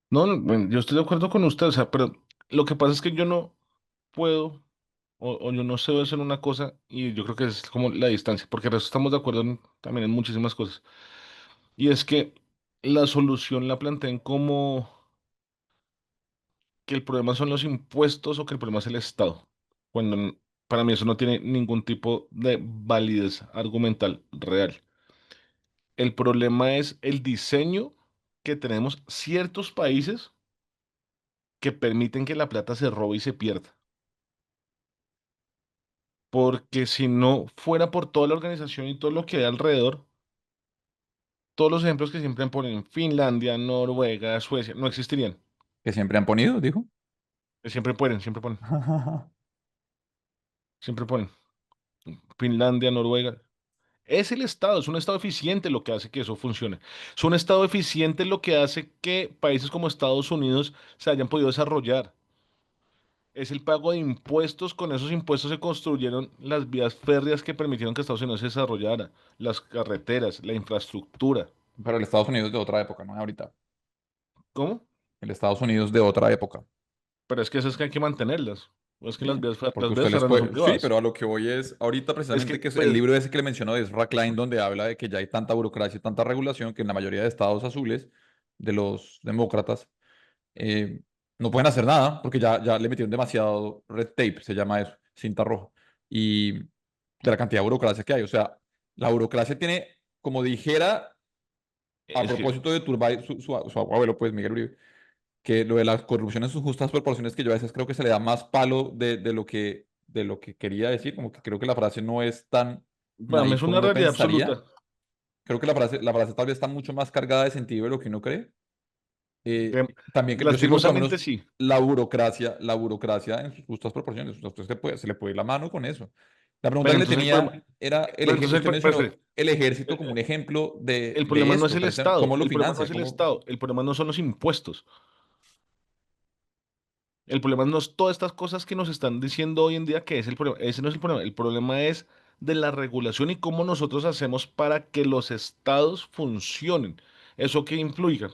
no, no, bueno, yo estoy de acuerdo con usted, o sea, pero lo que pasa es que yo no puedo o yo no sé hacer una cosa y yo creo que es como la distancia, porque el resto estamos de acuerdo también en muchísimas cosas. Y es que la solución la plantean como que el problema son los impuestos o que el problema es el Estado, cuando para mí eso no tiene ningún tipo de validez argumental real. El problema es el diseño que tenemos ciertos países que permiten que la plata se robe y se pierda. Porque si no fuera por toda la organización y todo lo que hay alrededor, todos los ejemplos que siempre ponen, Finlandia, Noruega, Suecia, no existirían. Que siempre han ponido, dijo. Siempre ponen, siempre ponen. Finlandia, Noruega. Es el Estado, es un Estado eficiente lo que hace que eso funcione. Es un Estado eficiente lo que hace que países como Estados Unidos se hayan podido desarrollar. Es el pago de impuestos, con esos impuestos se construyeron las vías férreas que permitieron que Estados Unidos se desarrollara, las carreteras, la infraestructura. Pero el Estados Unidos de otra época, no es ahorita. ¿Cómo? El Estados Unidos de otra época. Pero es que esas que hay que mantenerlas. O es que Sí, las porque usted vías les férreas no son puede. Sí, privadas. pero a lo que voy es ahorita Es que, precisamente que es el pues, libro ese que le mencionó de Ezra Klein, donde habla de que ya hay tanta burocracia y tanta regulación que en la mayoría de estados azules, de los demócratas, eh, no pueden hacer nada porque ya le metieron demasiado red tape, se llama eso, cinta roja, y de la cantidad de burocracia que hay. O sea, la burocracia tiene, como dijera, a es que, propósito de Turbay, su abuelo, pues Miguel Uribe, que lo de la corrupción en sus justas proporciones, que yo a veces creo que se le da más palo de lo que quería decir, como que creo que la frase no es tan para mí naif es como una uno realidad absoluta. pensaría. Creo que la frase tal vez está mucho más cargada de sentido de lo que uno cree. De- También que yo sí creo que por lo lastimosamente menos sí. la burocracia en sus justas proporciones, a usted se le puede ir la mano con eso. La pregunta Pero que le entonces tenía era, pero entonces usted pero mencionó espere, el ejército el, como un ejemplo de, el de problema no es esto, el precisamente, Estado, cómo lo el problema no financia, es el cómo. Estado, el problema no son los impuestos. El problema no es todas estas cosas que nos están diciendo hoy en día que es el problema. Ese no es el problema. El problema es de la regulación y cómo nosotros hacemos para que los estados funcionen. Eso que influya.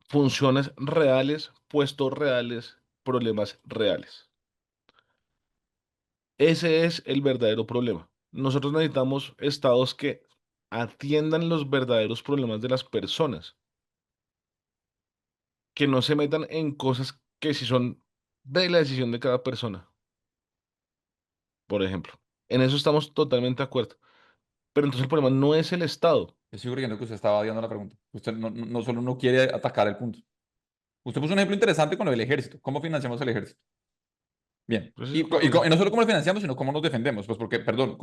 Funciones reales, puestos reales. problemas reales. Ese es el verdadero problema. Nosotros necesitamos estados que atiendan los verdaderos problemas de las personas, que no se metan en cosas que si son de la decisión de cada persona, por ejemplo. En eso estamos totalmente de acuerdo. Pero entonces el problema no es el Estado. Yo sigo creyendo que usted estaba odiando la pregunta. Usted no solo no quiere atacar el punto. Usted puso un ejemplo interesante con lo del ejército. ¿Cómo financiamos el ejército? Bien. Pues Y, eso también. y no solo cómo lo financiamos, sino cómo nos defendemos. Pues porque, perdón,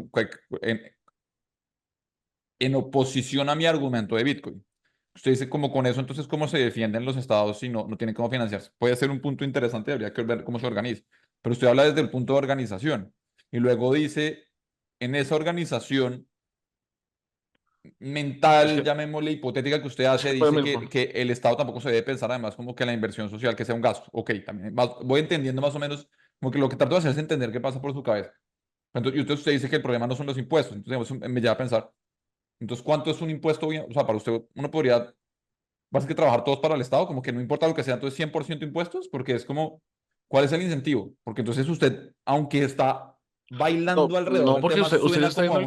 en oposición a mi argumento de Bitcoin. Usted dice como con eso, entonces, ¿cómo se defienden los estados si no tienen cómo financiarse? Puede ser un punto interesante, habría que ver cómo se organiza. Pero usted habla desde el punto de organización. Y luego dice, en esa organización Es mental, que, llamémosle hipotética que usted es hace, que para dice mí, que el Estado tampoco se debe pensar además como que la inversión social que sea un gasto. Ok, también voy entendiendo más o menos como que lo que trato de hacer es entender qué pasa por su cabeza. Entonces, y usted dice que el problema no son los impuestos. Entonces, digamos, me lleva a pensar, entonces, ¿cuánto es un impuesto bien? O sea, para usted, uno podría básicamente trabajar todos para el Estado, como que no importa lo que sea, entonces 100% impuestos, porque es como, ¿cuál es el incentivo? Porque entonces usted, aunque está no, bailando alrededor no, del porque tema, usted se suena está como yendo al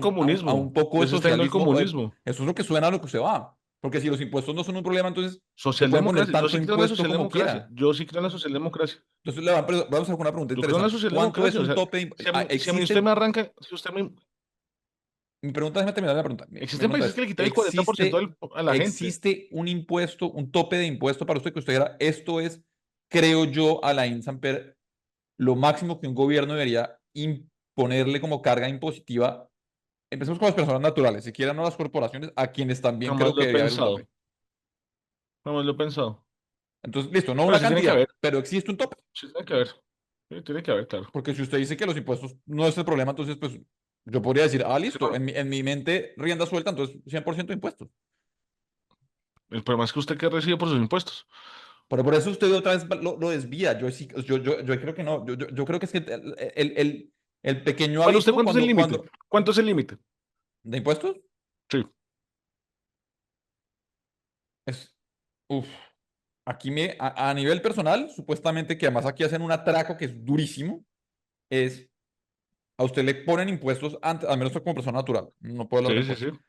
a un comunismo. poco de Usted se está yendo al socialismo. comunismo. Eso es lo que suena a lo que usted va. Porque si los impuestos no son un problema, entonces se pueden poner Socialdemocracia. Yo tanto sí creo en la impuesto como socialdemocracia. quiera. Yo sí creo en la socialdemocracia. Entonces vamos a hacer una pregunta Yo creo en la interesante. ¿Cuánto es socialdemocracia. O un sea, tope? si a mí usted me ¿Existe? arranca, si usted me... Mi pregunta, déjame terminar la pregunta. Mi Existen pregunta países que es, le quitan el 40% a la gente. ¿existe un impuesto, un tope de impuesto para usted que usted dijera, esto es, creo yo, a la Samper, lo máximo que un gobierno debería imponerle como carga impositiva? Empecemos con las personas naturales, si quieren no las corporaciones, a quienes también Jamás creo lo que he debería haber un pensado. tope. Jamás lo he pensado. Entonces, listo, no Pero una sí tiene que cantidad, haber. pero existe un tope. Sí tiene que haber. Sí, tiene que haber, claro. Porque si usted dice que los impuestos no es el problema, entonces, pues yo podría decir, Es que listo, en mi mente rienda suelta, entonces 100% impuestos. el problema es que usted qué recibe por sus impuestos. Pero por eso usted otra vez lo desvía. Yo creo que no. Yo creo que es que el pequeño Para usted, abismo ¿cuánto es el límite? ¿Cuánto es el límite? de impuestos Sí, es, uf, aquí a nivel personal, supuestamente que además aquí hacen un atraco que es durísimo, es a usted le ponen impuestos antes, al menos como persona natural, no puedo hablar de sí, sí, impuestos. sí.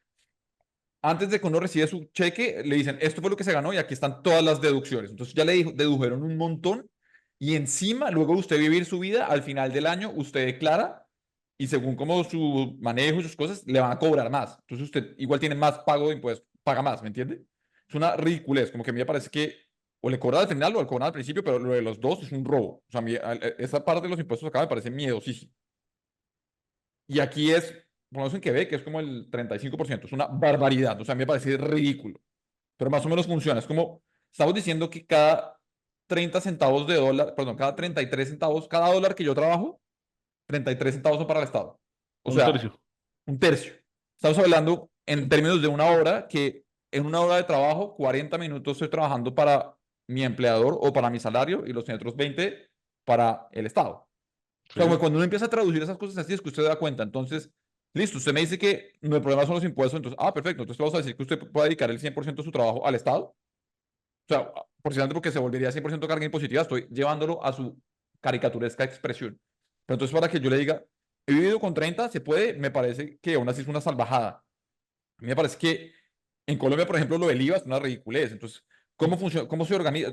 Antes de que uno recibe su cheque, le dicen, esto fue lo que se ganó y aquí están todas las deducciones. Entonces ya dedujeron un montón y encima, luego de usted vivir su vida, al final del año, usted declara y según como su manejo y sus cosas, le van a cobrar más. Entonces usted igual tiene más pago de impuestos, paga más, ¿me entiende? Es una ridiculez, como que a mí me parece que o le cobran al final o le cobran al principio, pero lo de los dos es un robo. O sea, esa parte de los impuestos acá me parece miedosísimo. Y aquí es, por lo menos en Quebec, es como el 35%. Es una barbaridad. O sea, a mí me parece ridículo. Pero más o menos funciona. Es como, estamos diciendo que cada 30 centavos de dólar, perdón, cada 33 centavos, cada dólar que yo trabajo, 33 centavos son para el Estado. O Un sea, tercio. un tercio. Estamos hablando en términos de una hora, que en una hora de trabajo, 40 minutos estoy trabajando para mi empleador o para mi salario y los otros 20 para el Estado. O sea, Sí. como cuando uno empieza a traducir esas cosas así es que usted se da cuenta. Entonces, listo, usted me dice que no, el problema son los impuestos, entonces, perfecto, entonces vamos a decir que usted puede dedicar el 100% de su trabajo al Estado. O sea, precisamente porque se volvería 100% carga impositiva, estoy llevándolo a su caricaturesca expresión. Pero entonces, para que yo le diga, he vivido con 30, se puede, me parece que aún así es una salvajada. A mí me parece que en Colombia, por ejemplo, lo del IVA es una ridiculez. Entonces, ¿cómo funciona? ¿Cómo se organiza?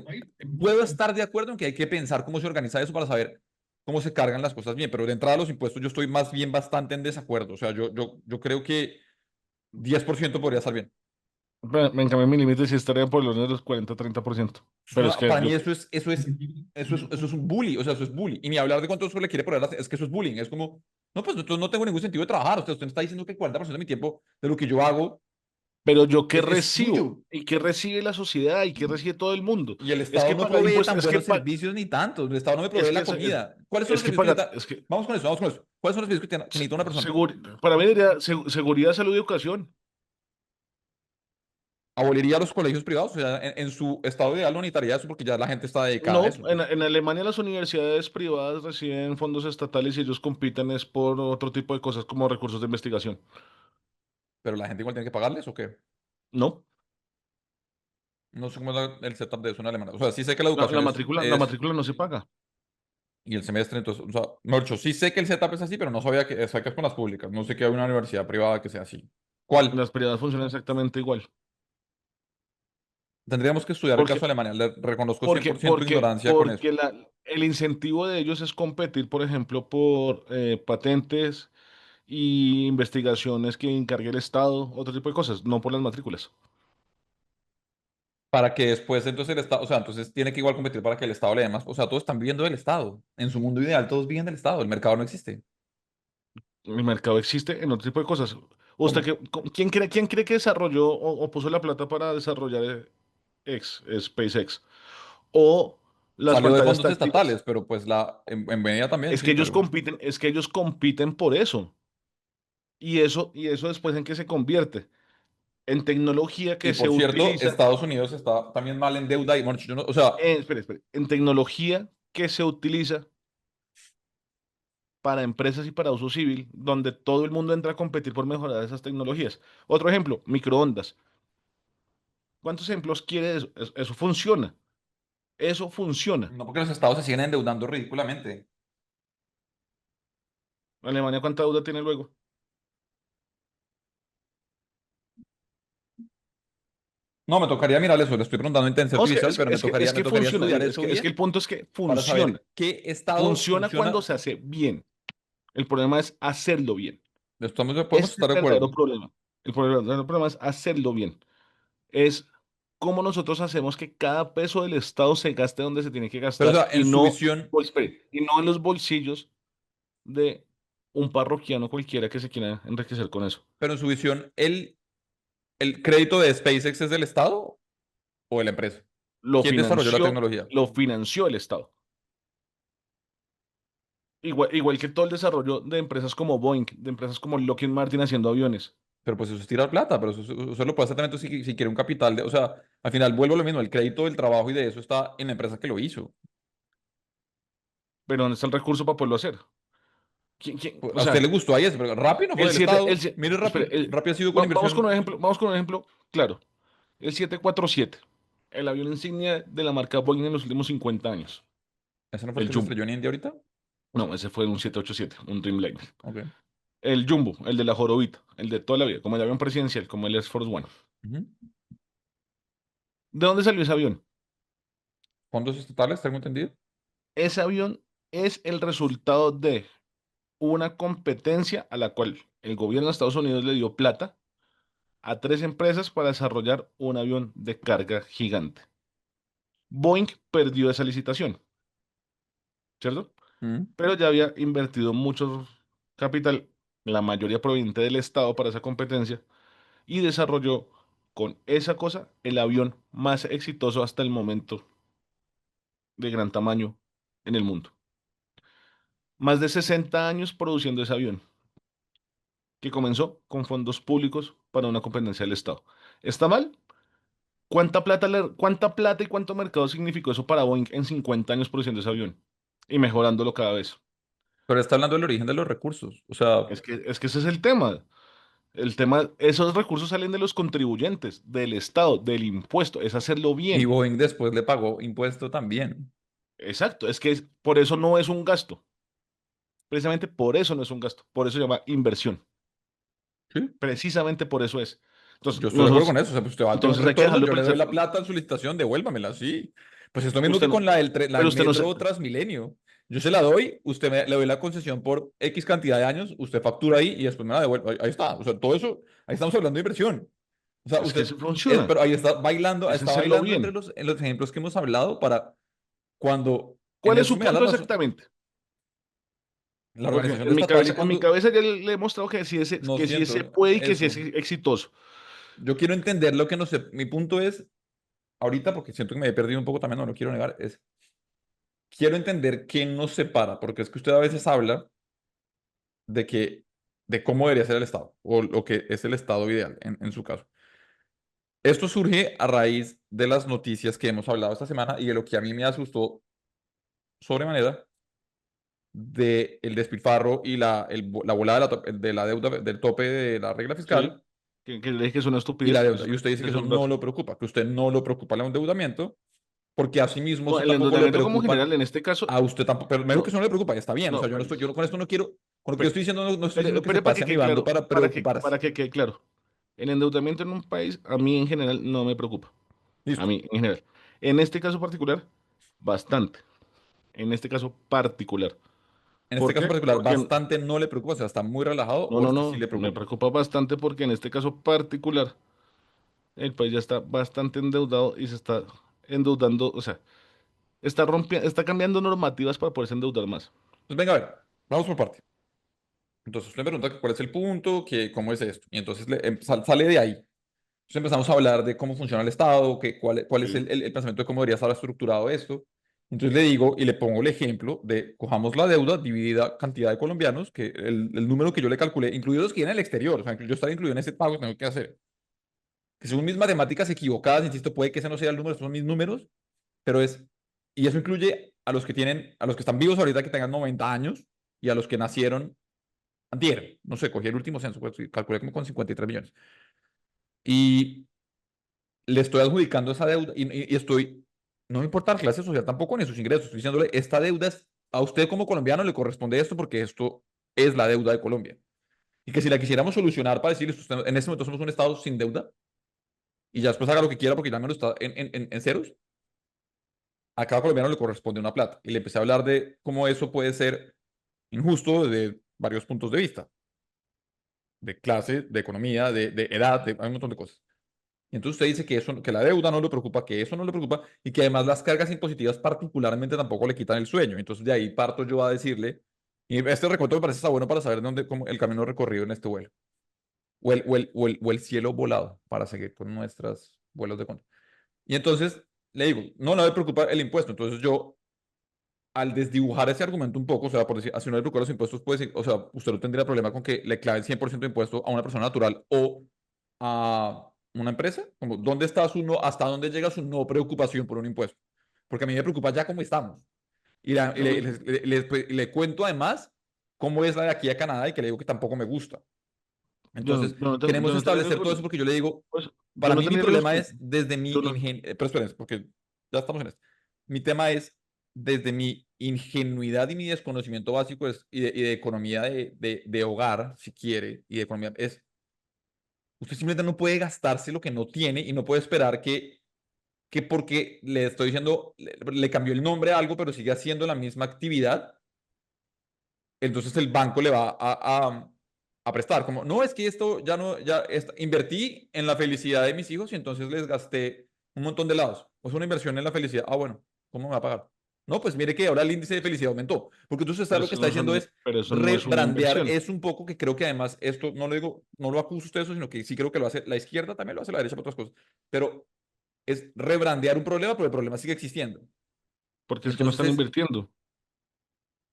Puedo estar de acuerdo en que hay que pensar cómo se organiza eso para saber cómo se cargan las cosas bien, pero de entrada los impuestos yo estoy más bien bastante en desacuerdo. O sea, yo creo que 10% podría estar bien. Me encamé mi límite si estaría por los de los 40-30%. Pero es que Para mí yo, eso es un bully, o sea, eso es bully. Y ni hablar de cuánto eso le quiere poner, es que eso es bullying. Es como, no, pues entonces no tengo ningún sentido de trabajar. Usted me está diciendo que el 40% de mi tiempo de lo que yo hago pero yo qué es recibo suyo. y qué recibe la sociedad y qué recibe todo el mundo. Y el Es Estado que no pagar provee impuestos, tan buenos servicios ni tanto. El Estado no me es provee que, la comida. ¿Cuáles son los es que servicios que pagar, necesita? Vamos con eso, vamos con eso. ¿Cuáles son los servicios que necesita una persona? para mí diría seguridad, salud y educación. Aboliría los colegios privados. O sea, en su estado ideal no necesitaría eso porque ya la gente está dedicada a No, eso. en, Entonces, en Alemania las universidades privadas reciben fondos estatales y ellos compiten es por otro tipo de cosas como recursos de investigación. pero la gente igual tiene que pagarles o qué. No, No sé cómo es el setup de eso en Alemania. O sea, sí sé que la la, educación la es, matrícula, la es matrícula no se paga. y el semestre. Entonces, o sea, mejor dicho, sí sé que el setup es así, pero no sabía que es con las públicas. No sé que hay una universidad privada que sea así. ¿Cuál? Las privadas funcionan exactamente igual. Tendríamos que estudiar el Porque, caso de Alemania. Le reconozco porque, 100% porque, ignorancia con eso. porque el incentivo de ellos es competir, por ejemplo, por patentes y investigaciones que encargue el Estado, otro tipo de cosas, no por las matrículas. Para que después entonces el Estado, o sea, entonces tiene que igual competir para que el Estado le dé más. O sea, todos están viviendo del Estado. En su mundo ideal, todos viven del Estado. El mercado no existe. El mercado existe en otro tipo de cosas. ¿Usted ¿Cómo? quién cree que desarrolló o puso la plata para desarrollar SpaceX? O las Salió de pantallas fondos tácticas. estatales, pero pues en venida también, Es que sí, ellos pero. compiten, es que ellos compiten por eso. Y eso después en qué se convierte. En tecnología Y que se por cierto, utiliza, Estados Unidos está también mal en deuda y, bueno, o sea, en tecnología que se utiliza para empresas y para uso civil, donde todo el mundo entra a competir por mejorar esas tecnologías. Otro ejemplo, microondas. ¿Cuántos ejemplos quiere de eso? Eso funciona. Eso funciona. no porque los estados se siguen endeudando ridículamente. Alemania, ¿cuánta deuda tiene luego? No, me tocaría mirar eso, le estoy preguntando en inteligencia No, artificial, pero es me que tocaría funciona. estudiar Es eso que, es que el bien punto es que para funciona. saber qué estado Funciona cuando funciona. se hace bien. El problema es hacerlo bien. Podemos Ese es estar de el verdadero acuerdo, problema. El verdadero problema es hacerlo bien. Es cómo nosotros hacemos que cada peso del Estado se gaste donde se tiene que pero o gastar sea, en su visión, espere, y no en los bolsillos de un parroquiano cualquiera que se quiera enriquecer con eso. pero en su visión, ¿el crédito de SpaceX es del estado o de la empresa? Lo ¿Quién desarrolló la financió, tecnología? lo financió el Estado. Igual que todo el desarrollo de empresas como Boeing, de empresas como Lockheed Martin haciendo aviones. Pero pues eso es tirar plata, pero eso lo puede hacer también tú si quiere un capital o sea, al final vuelvo a lo mismo, el crédito del trabajo y de eso está en la empresa que lo hizo. Pero ¿dónde está el recurso para poderlo hacer? Pues, O a usted le sea, gustó ahí eso, pero Rappi no fue el del 7 estado. Mire espere, Rappi, Rappi ha sido con vamos con inversión. un ejemplo, claro. El 747, el avión insignia de la marca Boeing en los últimos 50 años. ¿Ese no fue el El que se Jumbo. estrelló en India ahorita? No, ese fue un 787, un Dreamliner. Ok. El Jumbo, el de la jorobita, el de toda la vida, como el avión presidencial, como el Air Force One. Ujú. ¿De dónde salió ese avión? Fondos estatales, tengo entendido. Ese avión es el resultado de una competencia a la cual el gobierno de Estados Unidos le dio plata a tres empresas para desarrollar un avión de carga gigante. Boeing perdió esa licitación, ¿cierto? Ujú. Pero ya había invertido mucho capital, la mayoría proveniente del Estado para esa competencia, y desarrolló con esa cosa el avión más exitoso hasta el momento de gran tamaño en el mundo. Más de 60 años produciendo ese avión, que comenzó con fondos públicos para una competencia del Estado. ¿Está mal? ¿Cuánta plata y cuánto mercado significó eso para Boeing en 50 años produciendo ese avión y mejorándolo cada vez? Pero está hablando del origen de los recursos. O sea, Es que ese es el tema. El tema, esos recursos salen de los contribuyentes, del Estado, del impuesto, es hacerlo y bien. Boeing después le pagó impuesto también. Exacto, es que por eso no es un gasto. Precisamente por eso no es un gasto. Por eso se llama inversión. Sí. Precisamente por eso es. Entonces, Yo estoy de acuerdo con nosotros, eso. O sea, pues usted va a tener un entonces hay que retorno, dejarlo de yo le doy pensar. la plata en su licitación, devuélvamela, sí. Pues es lo mismo Usted que no, con la pero del usted no se, metro Transmilenio. Yo se la doy, le doy la concesión por X cantidad de años, usted factura ahí y después me la devuelve. Ahí está. O sea, todo eso, ahí estamos hablando de inversión. O sea, es que eso pero funciona. Es está hacerlo bailando entre bien. en los ejemplos que hemos hablado para cuando en ¿Cuál es eso su me da la punto razón. exactamente? La Porque organización en mi estatal y cabeza, en mi cuando, cabeza ya le he mostrado no que sí se siento puede y que sí es eso. exitoso. Yo quiero entender lo que no sé. Mi punto es, ahorita, porque siento que me he perdido un poco también, no lo quiero negar, es, quiero entender qué nos separa, porque es que usted a veces habla de de cómo debería ser el Estado, o lo que es el Estado ideal, en su caso. Esto surge a raíz de las noticias que hemos hablado esta semana y de lo que a mí me asustó sobremanera de el despilfarro y la volada de la deuda, del tope de la regla Sí, fiscal que le dije que es una y la estupidez. deuda. Y usted dice que Eso es eso un no dato. lo preocupa, que usted no lo preocupa el endeudamiento porque asimismo No, eso el tampoco le endeudamiento como preocupa general, en este caso, a usted tampoco, pero me dijo que no, eso no le preocupa, y está bien, o sea, no, yo no estoy, yo con esto no quiero, con lo que yo pero, estoy diciendo no estoy diciendo que se para pase que a mi quede bando claro, para preocuparse. para que quede claro, el endeudamiento en un país a mí en general no me preocupa, a Listo. mí en general. En este caso particular, bastante, en este caso particular. En este ¿Por caso qué? particular, Porque, bastante no le preocupa, o sea, está muy relajado, no, o no, este sí no, le me preocupa. preocupa bastante porque en este caso particular, el país ya está bastante endeudado y se está endeudando, o sea, está rompiendo, está cambiando normativas para poderse endeudar más. Pues venga, a ver, vamos por parte. Entonces usted me pregunta que cuál es el punto, que cómo es esto, y entonces sale de ahí. Entonces empezamos a hablar de cómo funciona el Estado, que cuál es Sí. el pensamiento de cómo debería estar estructurado esto. Entonces le digo y le pongo el ejemplo de cojamos la deuda dividida cantidad de colombianos, que el número que yo le calculé, incluidos los que vienen el exterior, o sea, yo estaré incluido en ese pago que tengo que hacer, que según mis matemáticas equivocadas, insisto, puede que ese no sea el número, estos son mis números, pero y eso incluye a los que tienen, a los que están vivos ahorita que tengan 90 años y a los que nacieron antier, no sé, cogí el último censo, pues, y calculé como con 53 millones. Y le estoy adjudicando esa deuda y estoy, no me importa la clase social tampoco ni sus ingresos, estoy diciéndole, esta deuda es, a usted como colombiano le corresponde esto porque esto es la deuda de Colombia. Y que si la quisiéramos solucionar para decirle, usted, en este momento somos un estado sin deuda y ya después haga lo que quiera porque ya menos está en ceros, a cada colombiano le corresponde una plata. Y le empecé a hablar de cómo eso puede ser injusto desde varios puntos de vista, de clase, de economía, de edad, hay un montón de cosas. Y entonces usted dice que, eso, que la deuda no le preocupa, que eso no le preocupa y que además las cargas impositivas particularmente tampoco le quitan el sueño. Entonces de ahí parto yo a decirle, y este recuento me parece está bueno para saber dónde, cómo el camino recorrido en este vuelo, o el cielo volado, para seguir con nuestros vuelos de control. Y entonces le digo, no le preocupa el impuesto. Entonces yo, al desdibujar ese argumento un poco, o sea, por decir, así no le preocupa los impuestos, puede decir, o sea, usted no tendría problema con que le claven 100% de impuesto a una persona natural o a una empresa, como dónde está su no, hasta dónde llega su no preocupación por un impuesto. Porque a mí me preocupa ya cómo estamos. Y No, le cuento además cómo es la de aquí a Canadá y que le digo que tampoco me gusta. Entonces, yo queremos no tendría establecer todo eso ningún, porque yo le digo, pues, yo para no mí mi tendría ningún, problema es desde mi yo no, ingenuidad, pero espérense, porque ya estamos en esto. Mi tema es desde mi ingenuidad y mi desconocimiento básico y de economía de hogar, si quiere, y de economía, es, usted simplemente no puede gastarse lo que no tiene y no puede esperar que porque le estoy diciendo, le cambió el nombre a algo, pero sigue haciendo la misma actividad, entonces el banco le va a prestar. Como, no, es que esto ya no, invertí en la felicidad de mis hijos y entonces les gasté un montón de lados. O es una inversión en la felicidad. Ah, bueno, ¿cómo me va a pagar? No, pues mire que ahora el índice de felicidad aumentó. Porque entonces está, lo que está diciendo es pero eso no es una rebrandear. inversión, Es un poco que creo que además esto, no lo digo, no lo acuso usted de eso, sino que sí creo que lo hace la izquierda, también lo hace la derecha por otras cosas. Pero es rebrandear un problema, pero el problema sigue existiendo. porque Y es que no entonces están invirtiendo.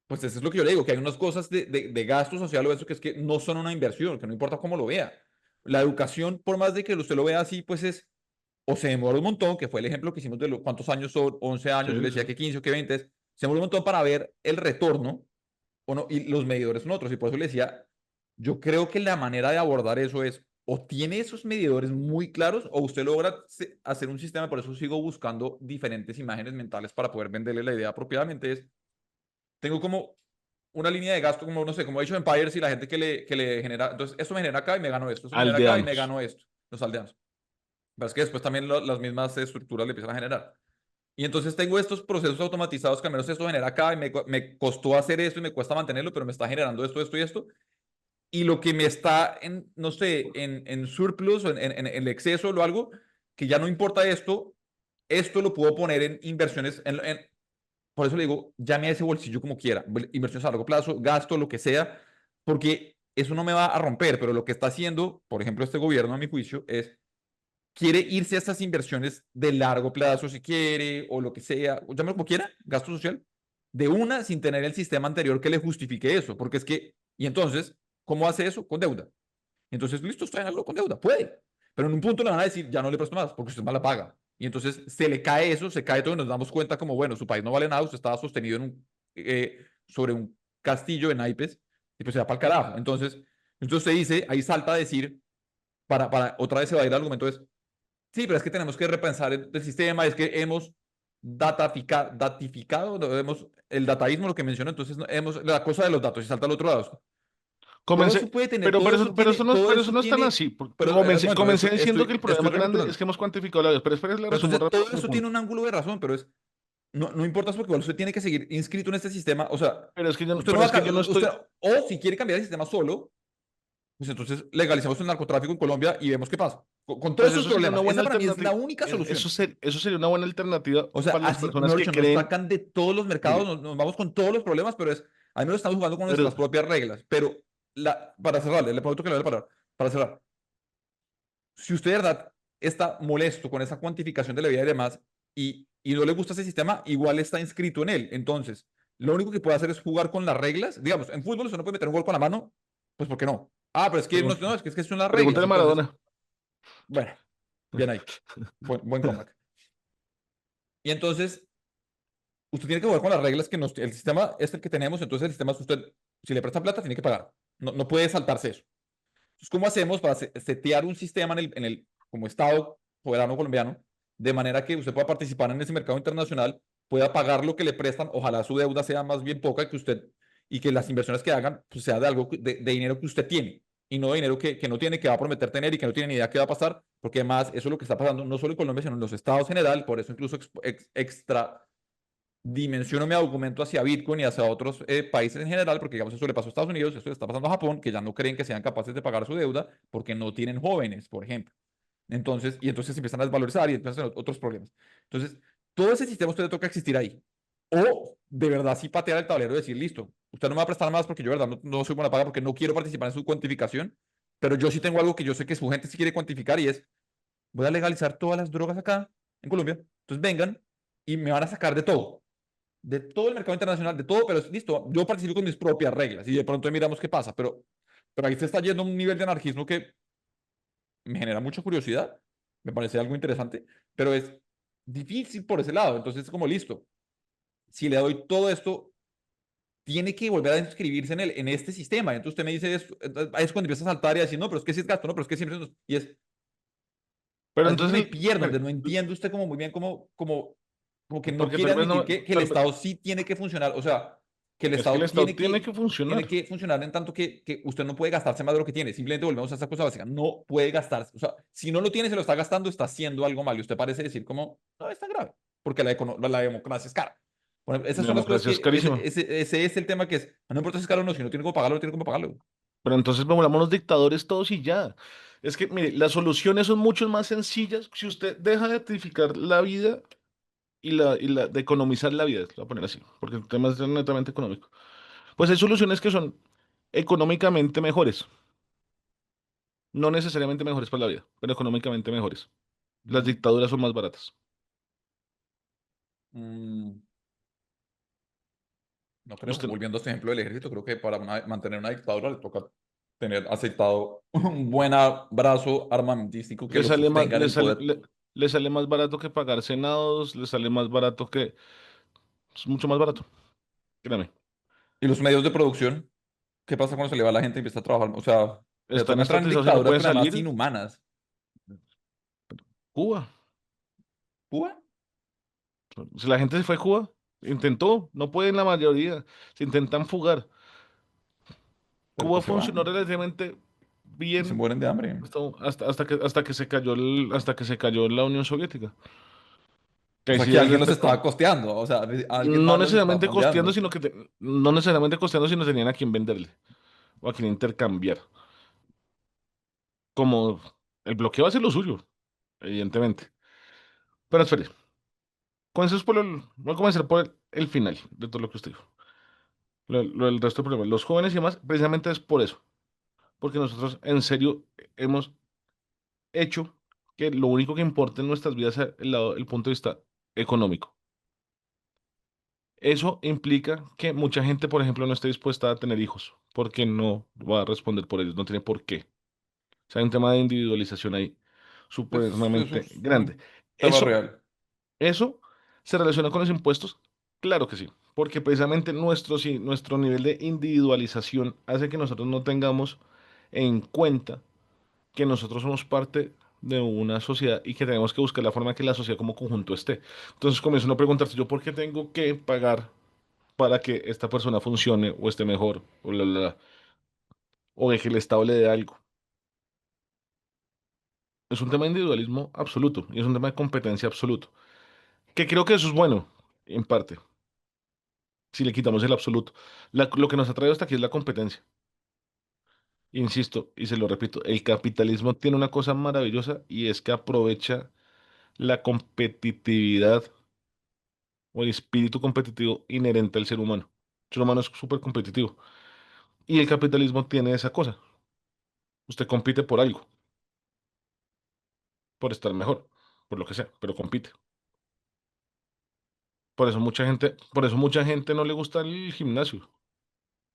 pues eso es lo que yo le digo, que hay unas cosas de gasto social o eso que es que no son una inversión, que no importa cómo lo vea. La educación, por más de que usted lo vea así, pues es, o se demora un montón, que fue el ejemplo que hicimos de cuántos años son, 11 años, yo le Sí, decía sí. que 15 o que 20, se demora un montón para ver el retorno, o no, y los medidores son otros, y por eso le decía, yo creo que la manera de abordar eso es, o tiene esos medidores muy claros, o usted logra hacer un sistema, por eso sigo buscando diferentes imágenes mentales para poder venderle la idea apropiadamente, es tengo como una línea de gasto, como no sé, como he hecho Empires y la gente que le genera. Entonces, esto me genera acá y me gano esto. Esto me genera acá y me Aldeanos. gano esto. Los aldeanos. Pero es que después también las mismas estructuras le empiezan a generar. Y entonces tengo estos procesos automatizados que al menos esto genera acá y me costó hacer esto y me cuesta mantenerlo, pero me está generando esto, esto y esto. Y lo que me está en, no sé, en surplus o en el exceso o algo, que ya no importa esto, esto lo puedo poner en inversiones, por eso le digo, llame a ese bolsillo como quiera, inversiones a largo plazo, gasto, lo que sea, porque eso no me va a romper, pero lo que está haciendo, por ejemplo, este gobierno, a mi juicio, es, quiere irse a estas inversiones de largo plazo, si quiere, o lo que sea, llámelo como quiera, gasto social, de una sin tener el sistema anterior que le justifique eso, porque es que, y entonces, ¿cómo hace eso? Con deuda. Entonces, listo, está en algo con deuda, puede. Pero en un punto le van a decir, ya no le presto más, porque usted más la paga. Y entonces se le cae eso, se cae todo y nos damos cuenta como, bueno, su país no vale nada, usted estaba sostenido sobre un castillo de naipes y pues se va para el carajo. Entonces se dice, ahí salta a decir, otra vez se va a ir el argumento es, sí, pero es que tenemos que repensar el sistema, es que hemos datificado, no hemos, el dataísmo, lo que mencionó, entonces hemos, la cosa de los datos y salta al otro lado. Todo eso Comencé, puede tener, todo pero eso eso no es tan tiene, así. pero un momento, Comencé diciendo que el problema estoy grande es recapitulando. que hemos cuantificado la vida. Pero espera, le Pero resumo entonces rápido todo mi eso tiene punto. un ángulo de razón, pero es, no importa eso porque igual usted tiene que seguir inscrito en este sistema, o sea, usted no Pero va es que a, yo no usted, estoy. o si quiere cambiar el sistema solo, pues entonces legalizamos el narcotráfico en Colombia y vemos qué pasa. Con Pues todos sus eso sería una problemas, buena esa para mí es la alternativa. única solución. Eso sería una buena alternativa O sea, para las así, personas mejor que dicho, nos creen. sacan de todos los mercados, Mire, nos vamos con todos los problemas, pero es, ahí menos estamos jugando con pero nuestras propias reglas. Pero para cerrar, le prometo que le voy a parar. Para cerrar, si usted de verdad está molesto con esa cuantificación de la vida y demás, y no le gusta ese sistema, igual está inscrito en él. Entonces, lo único que puede hacer es jugar con las reglas. Digamos, en fútbol usted no puede meter un gol con la mano, pues ¿por qué no? Ah, pero es que no, pregun- no, es que son las reglas. pregúntale a Entonces, Maradona. bueno, bien ahí. Buen comeback. Y entonces, usted tiene que jugar con las reglas que el sistema es el que tenemos, entonces el sistema es usted, si le presta plata, tiene que pagar. No puede saltarse eso. Entonces, ¿cómo hacemos para setear un sistema como Estado soberano colombiano, de manera que usted pueda participar en ese mercado internacional, pueda pagar lo que le prestan, ojalá su deuda sea más bien poca que usted y que las inversiones que hagan pues, sea de algo de dinero que usted tiene y no de dinero que no tiene, que va a prometer tener y que no tiene ni idea qué va a pasar, porque además eso es lo que está pasando no solo en Colombia, sino en los estados en general, por eso incluso extra dimensiono mi argumento hacia Bitcoin y hacia otros países en general, porque digamos eso le pasó a Estados Unidos, eso le está pasando a Japón, que ya no creen que sean capaces de pagar su deuda porque no tienen jóvenes, por ejemplo. Entonces empiezan a desvalorizar y empiezan a tener otros problemas. Entonces, todo ese sistema a usted le toca existir ahí. O de verdad sí patear el tablero y decir, listo, usted no me va a prestar más porque yo de verdad no soy buena paga porque no quiero participar en su cuantificación, pero yo sí tengo algo que yo sé que su gente sí quiere cuantificar y es, voy a legalizar todas las drogas acá en Colombia. Entonces vengan y me van a sacar de todo el mercado internacional, de todo, pero listo, yo participo con mis propias reglas y de pronto miramos qué pasa, pero ahí se está yendo a un nivel de anarquismo que me genera mucha curiosidad, me parece algo interesante, pero es difícil por ese lado, entonces es como listo, si le doy todo esto, tiene que volver a inscribirse en este sistema, entonces usted me dice, ahí es cuando empieza a saltar y a decir, no, pero es que si es gasto, no, pero es que siempre, y es, Pero ahí es donde me entonces, pierdo, donde mire, no entiende usted como muy bien como que no porque quiere tal vez admitir no, que el Estado sí tiene que funcionar, o sea, que el es que el Estado Estado tiene que tiene funcionar. que funcionar en tanto que usted no puede gastarse más de lo que tiene. Simplemente volvemos a esa cosa básica. No puede gastarse. O sea, si no lo tiene, se lo está gastando, está haciendo algo mal. Y usted parece decir como, no, es tan grave, porque la democracia es cara. Bueno, esas La son las cosas democracia es que, carísima. ese es el tema que es, no importa si es caro o no, si no tiene cómo pagarlo, no tiene cómo pagarlo. Pero entonces volvamos los dictadores todos y ya. Es que, mire, las soluciones son mucho más sencillas si usted deja de tipificar la vida de economizar la vida, lo voy a poner así, porque el tema es netamente económico. Pues hay soluciones que son económicamente mejores, no necesariamente mejores para la vida, pero económicamente mejores. Las Ujú. dictaduras son más baratas. Mm, no creo. Usted Volviendo a este ejemplo del ejército, creo que para mantener una dictadura le toca tener aceptado un buen brazo armamentístico que le lo sale más, sostenga en el poder. le sale más barato que pagar senados, le sale más barato que... Es mucho más barato, créame. Y los medios de producción, ¿qué pasa cuando se le va la gente y empieza a trabajar? O sea, le Están toca entrar en estatizados y no dictaduras, pueden pero además salir. inhumanas. Cuba. Cuba, Si la gente se fue a Cuba, intentó, no pueden la mayoría, se intentan fugar. pero Cuba pues se funcionó van relativamente y se bien mueren de hambre. hasta que se cayó hasta que se cayó la Unión Soviética. Que O ahí sea, sí que ya les alguien los estaba respetó. costeando. O sea, alguien No más los estaba necesariamente costeando, fondeando. no necesariamente costeando, sino tenían a quien venderle o a quien intercambiar. Como el bloqueo hace lo suyo, evidentemente. Pero espere, voy a comenzar por el final de todo lo que usted dijo. Lo del resto del problema. Los jóvenes y demás, precisamente es por eso. Porque nosotros en serio hemos hecho que lo único que importa en nuestras vidas es el punto de vista económico. Eso implica que mucha gente, por ejemplo, no esté dispuesta a tener hijos, porque no va a responder por ellos, no tiene por qué. O sea, hay un tema de individualización ahí Es supremamente grande. un tema Eso, real. eso se relaciona con los impuestos, claro que sí, porque precisamente sí, nuestro nivel de individualización hace que nosotros no tengamos en cuenta que nosotros somos parte. de una sociedad y que tenemos que buscar la forma que la sociedad como conjunto esté. Entonces comienzo uno a preguntarse, ¿yo por qué tengo que pagar para que esta persona funcione o esté mejor o de que el Estado le dé algo? Es un tema de individualismo absoluto y es un tema de competencia absoluto. Que creo que eso es bueno, en parte, si le quitamos el absoluto. Lo que nos ha traído hasta aquí es la competencia. Insisto, y se lo repito, el capitalismo tiene una cosa maravillosa y es que aprovecha la competitividad o el espíritu competitivo inherente al ser humano. El ser humano es súper competitivo. Y el capitalismo tiene esa cosa. Usted compite por algo, por estar mejor, por lo que sea, pero compite. Por eso mucha gente no le gusta el gimnasio,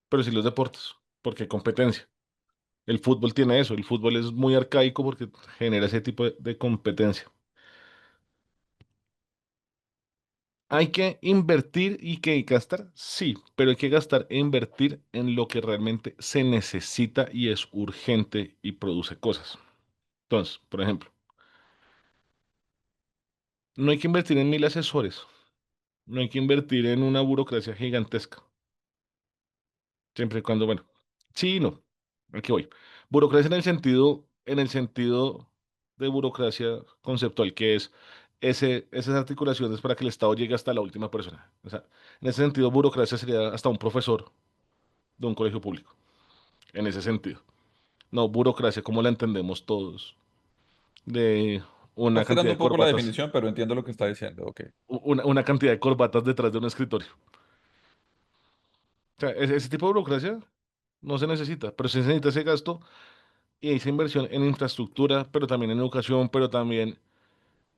pero sí los deportes, porque hay competencia. El fútbol tiene eso, el fútbol es muy arcaico porque genera ese tipo de competencia. Hay que invertir y que gastar, sí, pero hay que gastar e invertir en lo que realmente se necesita y es urgente y produce cosas. Entonces, por ejemplo, no hay que invertir en 1000 asesores, no hay que invertir en una burocracia gigantesca, siempre y cuando, bueno, sí y no, aquí voy. Burocracia en el sentido de burocracia conceptual, que es esas articulaciones para que el Estado llegue hasta la última persona. O sea, en ese sentido, burocracia sería hasta un profesor de un colegio público, en ese sentido. No, burocracia como la entendemos todos, de Está una cantidad estirando de un poco la corbatas, definición, pero entiendo lo que está diciendo. Ok. una cantidad de corbatas detrás de un escritorio. O sea, ese tipo de burocracia no se necesita, pero se necesita ese gasto y esa inversión en infraestructura, pero también en educación, pero también,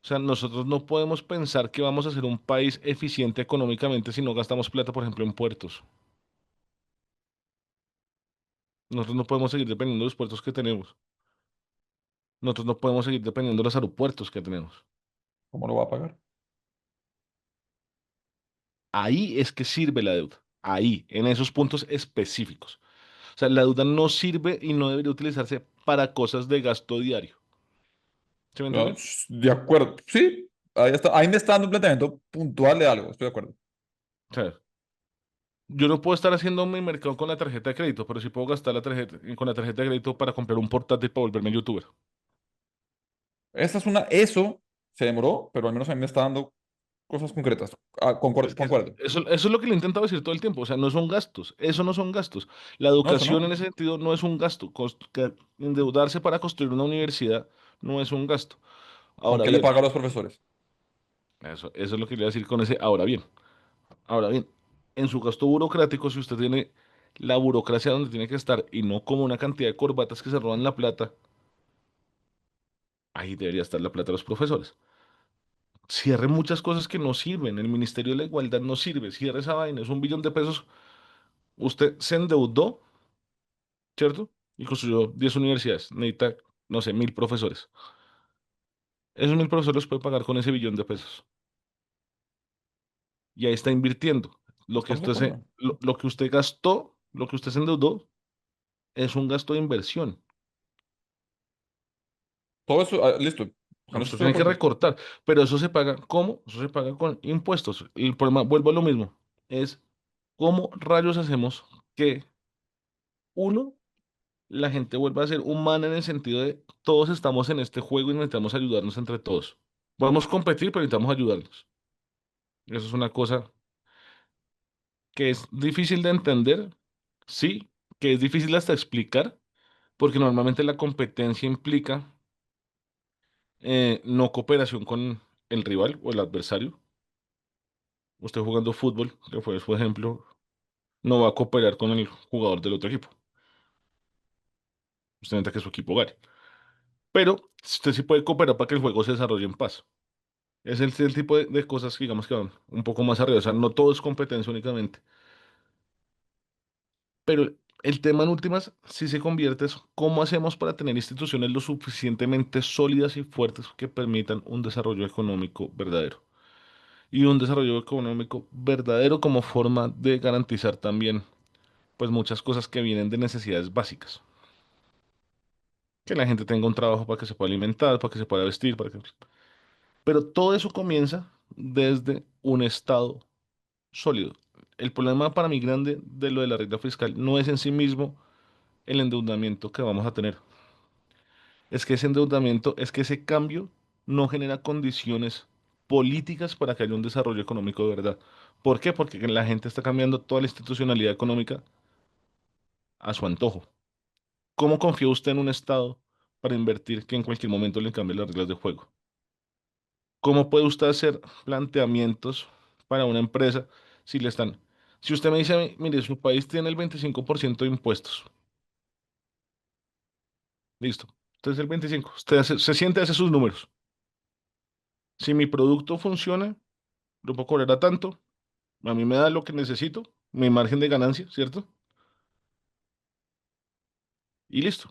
o sea, nosotros no podemos pensar que vamos a ser un país eficiente económicamente si no gastamos plata, por ejemplo, en puertos. Nosotros no podemos seguir dependiendo de los puertos que tenemos. Nosotros no podemos seguir dependiendo de los aeropuertos que tenemos. ¿Cómo lo va a pagar? Ahí es que sirve la deuda. Ahí, en esos puntos específicos. O sea, la deuda no sirve y no debería utilizarse para cosas de gasto diario. ¿Se me No, entiende? de acuerdo. Sí, ahí está. Ahí me está dando un planteamiento puntual de algo. Estoy de acuerdo. O sea, yo no puedo estar haciendo mi mercado con la tarjeta de crédito, pero sí puedo gastar con la tarjeta de crédito para comprar un portátil para volverme youtuber. Eso se demoró, pero al menos a mí me está dando cosas concretas. Ah, Es que concuerdo. eso es lo que le he intentado decir todo el tiempo. O sea, no son gastos. Eso no son gastos. La No, eso educación en no. ese sentido no es un gasto. Que endeudarse para construir una universidad no es un gasto. ¿Con Ahora qué le bien, paga a los profesores? eso es lo que le voy a decir con ese ahora bien. Ahora bien, en su gasto burocrático, si usted tiene la burocracia donde tiene que estar y no como una cantidad de corbatas que se roban la plata, ahí debería estar la plata de los profesores. Cierre muchas cosas que no sirven. El Ministerio de la Igualdad no sirve. Cierre esa vaina. Es 1 billón de pesos. Usted se endeudó, ¿cierto? Y construyó 10 universidades. Necesita, no sé, 1000 profesores. Esos 1000 profesores los puede pagar con ese 1 billón de pesos. Y ahí está invirtiendo. Lo que Estamos de usted se, acuerdo. lo que usted gastó, lo que usted se endeudó, es un gasto de inversión. Todo eso, listo. Con eso Usted estoy de tiene que acuerdo. recortar, pero eso se paga, ¿cómo? Eso se paga con impuestos. El problema, vuelvo a lo mismo, es cómo rayos hacemos que, uno, la gente vuelva a ser humana en el sentido de todos estamos en este juego y necesitamos ayudarnos entre todos. Podemos competir, pero necesitamos ayudarnos. Eso es una cosa que es difícil de entender, sí, que es difícil hasta explicar, porque normalmente la competencia implica no cooperación con el rival o el adversario. Usted jugando fútbol, que fue su ejemplo, no va a cooperar con el jugador del otro equipo. Usted necesita que su equipo gane. Pero usted sí puede cooperar para que el juego se desarrolle en paz. Es el tipo de cosas que digamos que van un poco más arriba. O sea, no todo es competencia únicamente. Pero el tema en últimas sí se convierte es cómo hacemos para tener instituciones lo suficientemente sólidas y fuertes que permitan un desarrollo económico verdadero. Y un desarrollo económico verdadero como forma de garantizar también pues muchas cosas que vienen de necesidades básicas. que la gente tenga un trabajo para que se pueda alimentar, para que se pueda vestir, Pero todo eso comienza desde un Estado sólido. El problema para mí grande de lo de la regla fiscal no es en sí mismo el endeudamiento que vamos a tener. Es que ese endeudamiento, es que ese cambio no genera condiciones políticas para que haya un desarrollo económico de verdad. ¿Por qué? Porque la gente está cambiando toda la institucionalidad económica a su antojo. ¿Cómo confía usted en un Estado para invertir que en cualquier momento le cambie las reglas de juego? ¿Cómo puede usted hacer planteamientos para una empresa si le están... Si usted me dice, a mí, mire, su país tiene el 25% de impuestos, listo. Entonces el 25, se siente, hace sus números. Si mi producto funciona, lo puedo cobrar a tanto, a mí me da lo que necesito, mi margen de ganancia, ¿cierto? Y listo.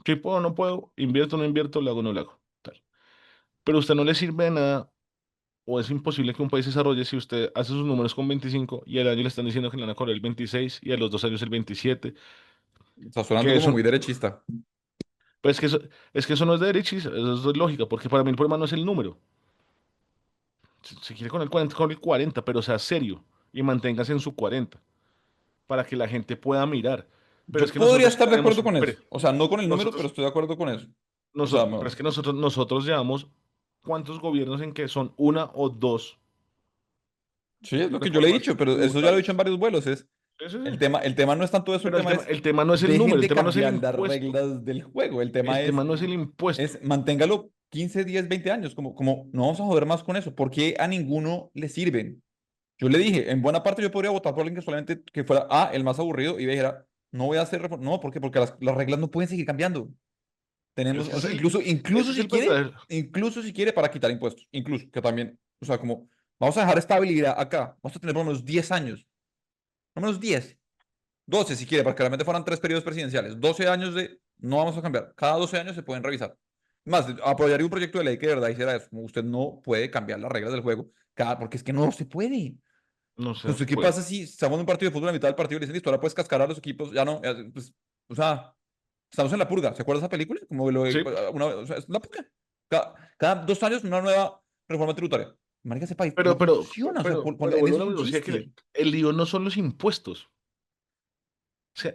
Si puedo o no puedo, invierto o no invierto, lo hago o no lo hago. Tal. Pero a usted no le sirve de nada o es imposible que un país se desarrolle si usted hace sus números con 25 y al año le están diciendo que le van a cobrar el 26 y a los 2 años el 27. Está sonando Que como eso, muy derechista. pues es que eso no es de derecha, eso es lógica, porque para mí el problema no es el número. Si quiere con el 40, pero sea serio y manténgase en su 40 para que la gente pueda mirar. Pero es Yo que podría nosotros estar de acuerdo tenemos, con eso. O sea, no con el número, pero nosotros, estoy de acuerdo con eso. O sea, pero es que nosotros llevamos cuántos gobiernos en que son una o dos sí, es lo que yo le he reformas dicho, pero eso ya lo he dicho tributarias. en varios vuelos. Es Sí, sí, sí. el tema no es tanto eso, el Pero tema es el tema no es el dejen número, el de tema no es el cambiar las impuesto, reglas del juego. El tema el tema no es el impuesto. es manténgalo 15 10 20 años. Como no vamos a joder más con eso. ¿Porque a ninguno le sirven? Yo le dije, en buena parte yo podría votar por alguien que solamente que fuera el más aburrido y dijera, no voy a hacer reforma. No, ¿por qué? Porque las reglas no pueden seguir cambiando. Tenemos, Es que o sea, ese es el verdadero. incluso si quiere para quitar impuestos, incluso, que también, o sea, como vamos a dejar estabilidad acá, vamos a tener por lo menos 10 años, por lo menos 10 12 si quiere, para que realmente fueran 3 periodos presidenciales, 12 años de, no vamos a cambiar, cada 12 años se pueden revisar. Más, apoyaría un proyecto de ley que de verdad hiciera eso, como usted no puede cambiar las reglas del juego, porque es que no se puede. No se Entonces, ¿qué puede. pasa si estamos en un partido de fútbol a mitad del partido y le dicen, listo, ahora puedes cascar a los equipos? Ya no, pues, o sea, estamos en la purga. ¿Se acuerda de esa película? Como Sí, o sea, es la purga. Cada 2 años una nueva reforma tributaria. Marica, ese país no pero, pero, funciona. O sea, pero en vuelvo a eso lo es un mismo. O sea, que chiste. el lío no son los impuestos. O sea,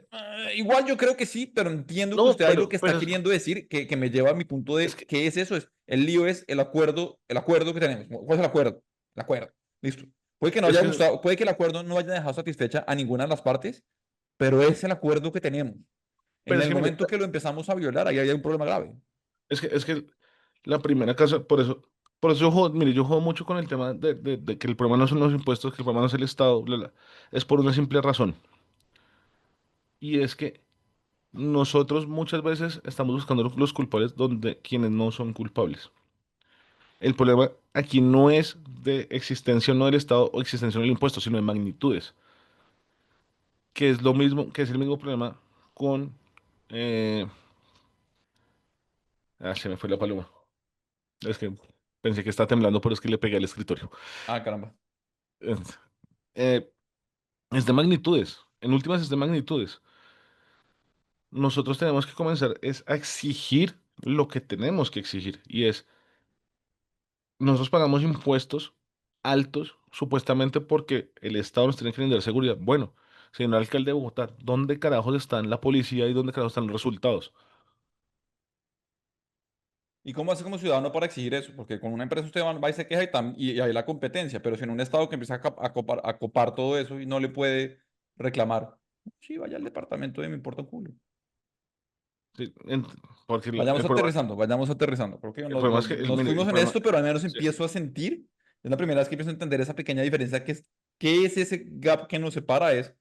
Igual yo creo que sí, pero entiendo que no, usted ahí lo que está pero queriendo decir, que me lleva a mi punto es de que, qué es eso. El lío es el acuerdo que tenemos. ¿Cuál es el acuerdo? El acuerdo. Listo. Puede que no es haya que, gustado, puede que el acuerdo no haya dejado satisfecha a ninguna de las partes, pero es el acuerdo que tenemos. En pero es el que mire, momento que lo empezamos a violar, ahí hay un problema grave. es que la primera casa, por eso yo juego, mire, yo juego mucho con el tema de que el problema no son los impuestos, que el problema no es el Estado, bla, bla. Es por una simple razón. Y es que nosotros muchas veces estamos buscando los culpables donde quienes no son culpables. El problema aquí no es de existencia o no del Estado o existencia o del impuesto, sino de magnitudes, que es lo mismo, que es el mismo problema con... eh, se me fue la paloma. Es que pensé que estaba temblando, pero es que le pegué al escritorio. Ah, caramba. Eh, es de magnitudes. En últimas es de magnitudes. Nosotros tenemos que comenzar es a exigir lo que tenemos que exigir. Y es, nosotros pagamos impuestos altos, supuestamente porque el Estado nos tiene que brindar seguridad. Bueno, señor alcalde de Bogotá, ¿dónde carajos están la policía y dónde carajos están los resultados? ¿Y cómo hace como ciudadano para exigir eso? Porque con una empresa usted va y se queja y hay la competencia, pero si en un estado que empieza a copar todo eso y no le puede reclamar, sí, vaya al departamento de me importa un culo. Sí, porque el problema, Vayamos aterrizando. Creo que el problema es que, nos mire, fuimos en esto, pero al menos sí, empiezo a sentir, es la primera vez que empiezo a entender esa pequeña diferencia que es, ¿qué es ese gap que nos separa? Es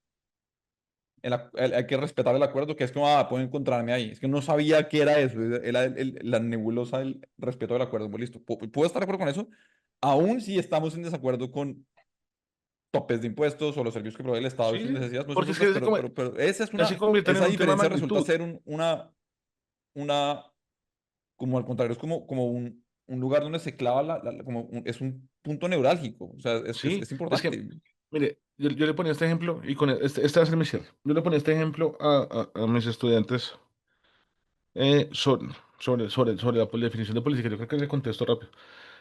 hay que respetar el acuerdo, que es como, puedo encontrarme ahí. Es que no sabía qué era eso, era la nebulosa del respeto del acuerdo. Muy listo. ¿Puedo estar de acuerdo con eso? Aún si estamos en desacuerdo con topes de impuestos o los servicios que provee el Estado y sí, sus sí, necesidades, muchas porque es otras, que pero esa es ya se convierten en esa un tema de diferencia resulta magnitud. ser una, como al contrario, es como un lugar donde se clava es un punto neurálgico, o sea, Sí, es es que, importante. mire, yo le ponía este ejemplo y con este va a ser mi cierre. Yo le ponía este ejemplo a mis estudiantes sobre la definición de política, yo creo que le contesto rápido.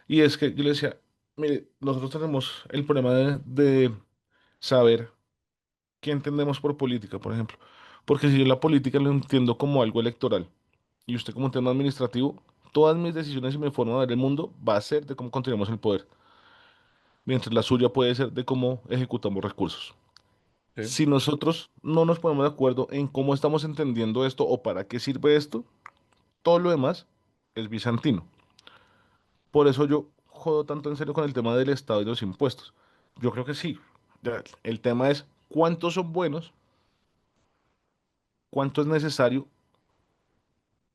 Y es que yo le decía, mire, nosotros tenemos el problema de saber qué entendemos por política, por ejemplo. Porque si yo la política lo entiendo como algo electoral y usted como un tema administrativo, todas mis decisiones y mi forma de ver el mundo va a ser de cómo continuamos el poder, mientras la suya puede ser de cómo ejecutamos recursos. Sí. Si nosotros no nos ponemos de acuerdo en cómo estamos entendiendo esto o para qué sirve esto, todo lo demás es bizantino. Por eso yo jodo tanto en serio con el tema del Estado y los impuestos. Yo creo que sí. Ya, el tema es cuántos son buenos, cuánto es necesario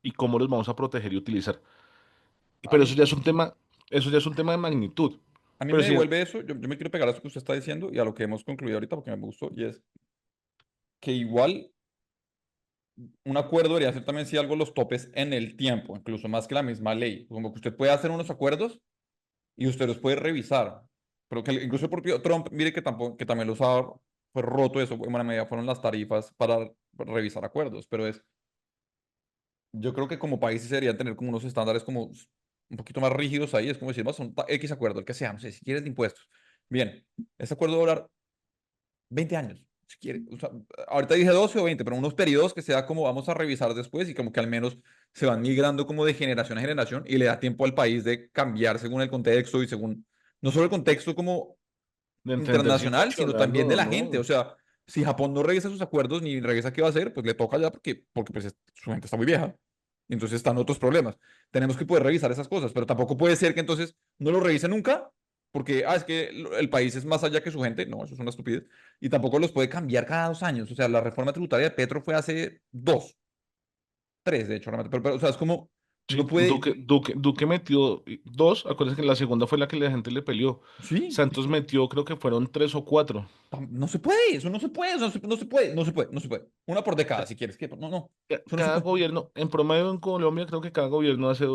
y cómo los vamos a proteger y utilizar. A Pero mí, eso ya es un tema de magnitud. a mí Pero me si, devuelve eso, yo me quiero pegar a eso que usted está diciendo y a lo que hemos concluido ahorita porque me gustó, y es que igual un acuerdo debería ser también si algo los topes en el tiempo, incluso más que la misma ley. Como que usted puede hacer unos acuerdos y usted los puede revisar. Pero que incluso el propio Trump, mire que, tampoco, que también los ha fue roto eso, en buena medida fueron las tarifas para revisar acuerdos, pero es, yo creo que como países deberían tener como unos estándares como un poquito más rígidos ahí, es como decir, vamos a un X acuerdo, el que sea, no sé, si quieres de impuestos. Bien, ese acuerdo va a durar 20 años, si quiere. O sea, ahorita dije 12 o 20, pero unos periodos que sea como vamos a revisar después y como que al menos se van migrando como de generación a generación y le da tiempo al país de cambiar según el contexto y según, no solo el contexto como de entenderse y internacional, sino también de funcionando, la gente. O ¿no? sea, si Japón no revisa sus acuerdos ni revisa qué va a hacer, pues le toca ya porque pues, su gente está muy vieja. Y entonces están otros problemas. Tenemos que poder revisar esas cosas, pero tampoco puede ser que entonces no lo revise nunca, porque es que el país es más allá que su gente. No, eso es una estupidez. Y tampoco los puede cambiar cada 2 años. O sea, la reforma tributaria de Petro fue hace dos, tres, de hecho, realmente. Pero, o sea, es como, no Sí, puede, Duque metió dos, acuérdense que la segunda fue la que la gente le peleó. sí, Santos metió, creo que fueron tres o cuatro. no se puede, eso no se puede, no se puede, no se puede, no se puede. Una por década, si quieres, que no, no, eso no se Cada puede. gobierno, en promedio en Colombia, creo que cada gobierno hace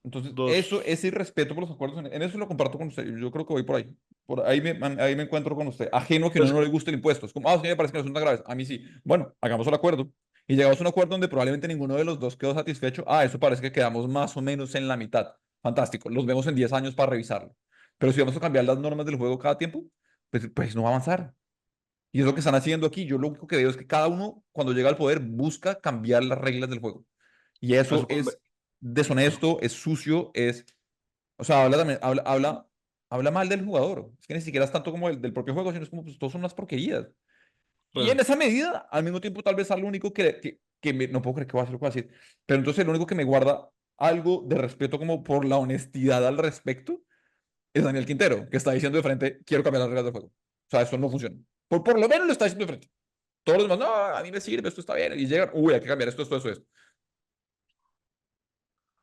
Entonces, dos, eso, ese irrespeto por los acuerdos, en eso lo comparto con usted. Yo creo que voy por ahí. Ahí me encuentro con usted. Ajeno a que a uno pues, no le guste el impuesto. Es como, sí, me parece que no son tan graves. A mí sí. Bueno, hagamos el acuerdo. Y llegamos a un acuerdo donde probablemente ninguno de los dos quedó satisfecho. Eso parece que quedamos más o menos en la mitad. Fantástico. Los vemos en 10 años para revisarlo. Pero si vamos a cambiar las normas del juego cada tiempo, pues no va a avanzar. Y es lo que están haciendo aquí. Yo lo único que veo es que cada uno, cuando llega al poder, busca cambiar las reglas del juego. Y eso eso, es eso, deshonesto, es sucio, es... O sea, habla también, habla mal del jugador. Es que ni siquiera es tanto como del propio juego, sino es como, pues, todos son unas porquerías. Y pues, en esa medida, al mismo tiempo, tal vez al único no puedo creer que va a ser lo que va a decir, pero entonces el único que me guarda algo de respeto como por la honestidad al respecto es Daniel Quintero, que está diciendo de frente, quiero cambiar las reglas del juego. O sea, eso no funciona. Por lo menos lo está diciendo de frente. Todos los demás, no, a mí me sirve, esto está bien. Y llegan, hay que cambiar esto.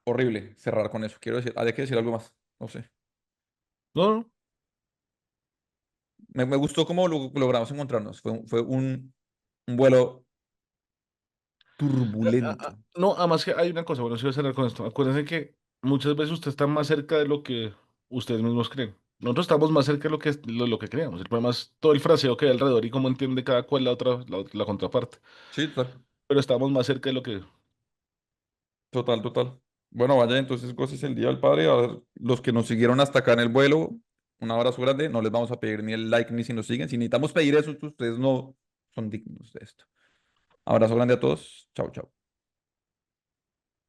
Horrible cerrar con eso. Quiero decir, hay que decir algo más. No sé. no, no, Me gustó cómo logramos encontrarnos. Fue un vuelo turbulento. no, además que hay una cosa, bueno, sí voy a cerrar con esto. Acuérdense que muchas veces usted está más cerca de lo que ustedes mismos creen. Nosotros estamos más cerca de lo que creemos. El problema es todo el fraseo que hay alrededor y cómo entiende cada cual la contraparte. Sí, total. Pero estamos más cerca de lo que... Total, total. Bueno, vaya, entonces, goces el Día del Padre. A ver, los que nos siguieron hasta acá en el vuelo, un abrazo grande. No les vamos a pedir ni el like ni si nos siguen. Si necesitamos pedir eso, ustedes no son dignos de esto. Abrazo grande a todos. Chao, chao.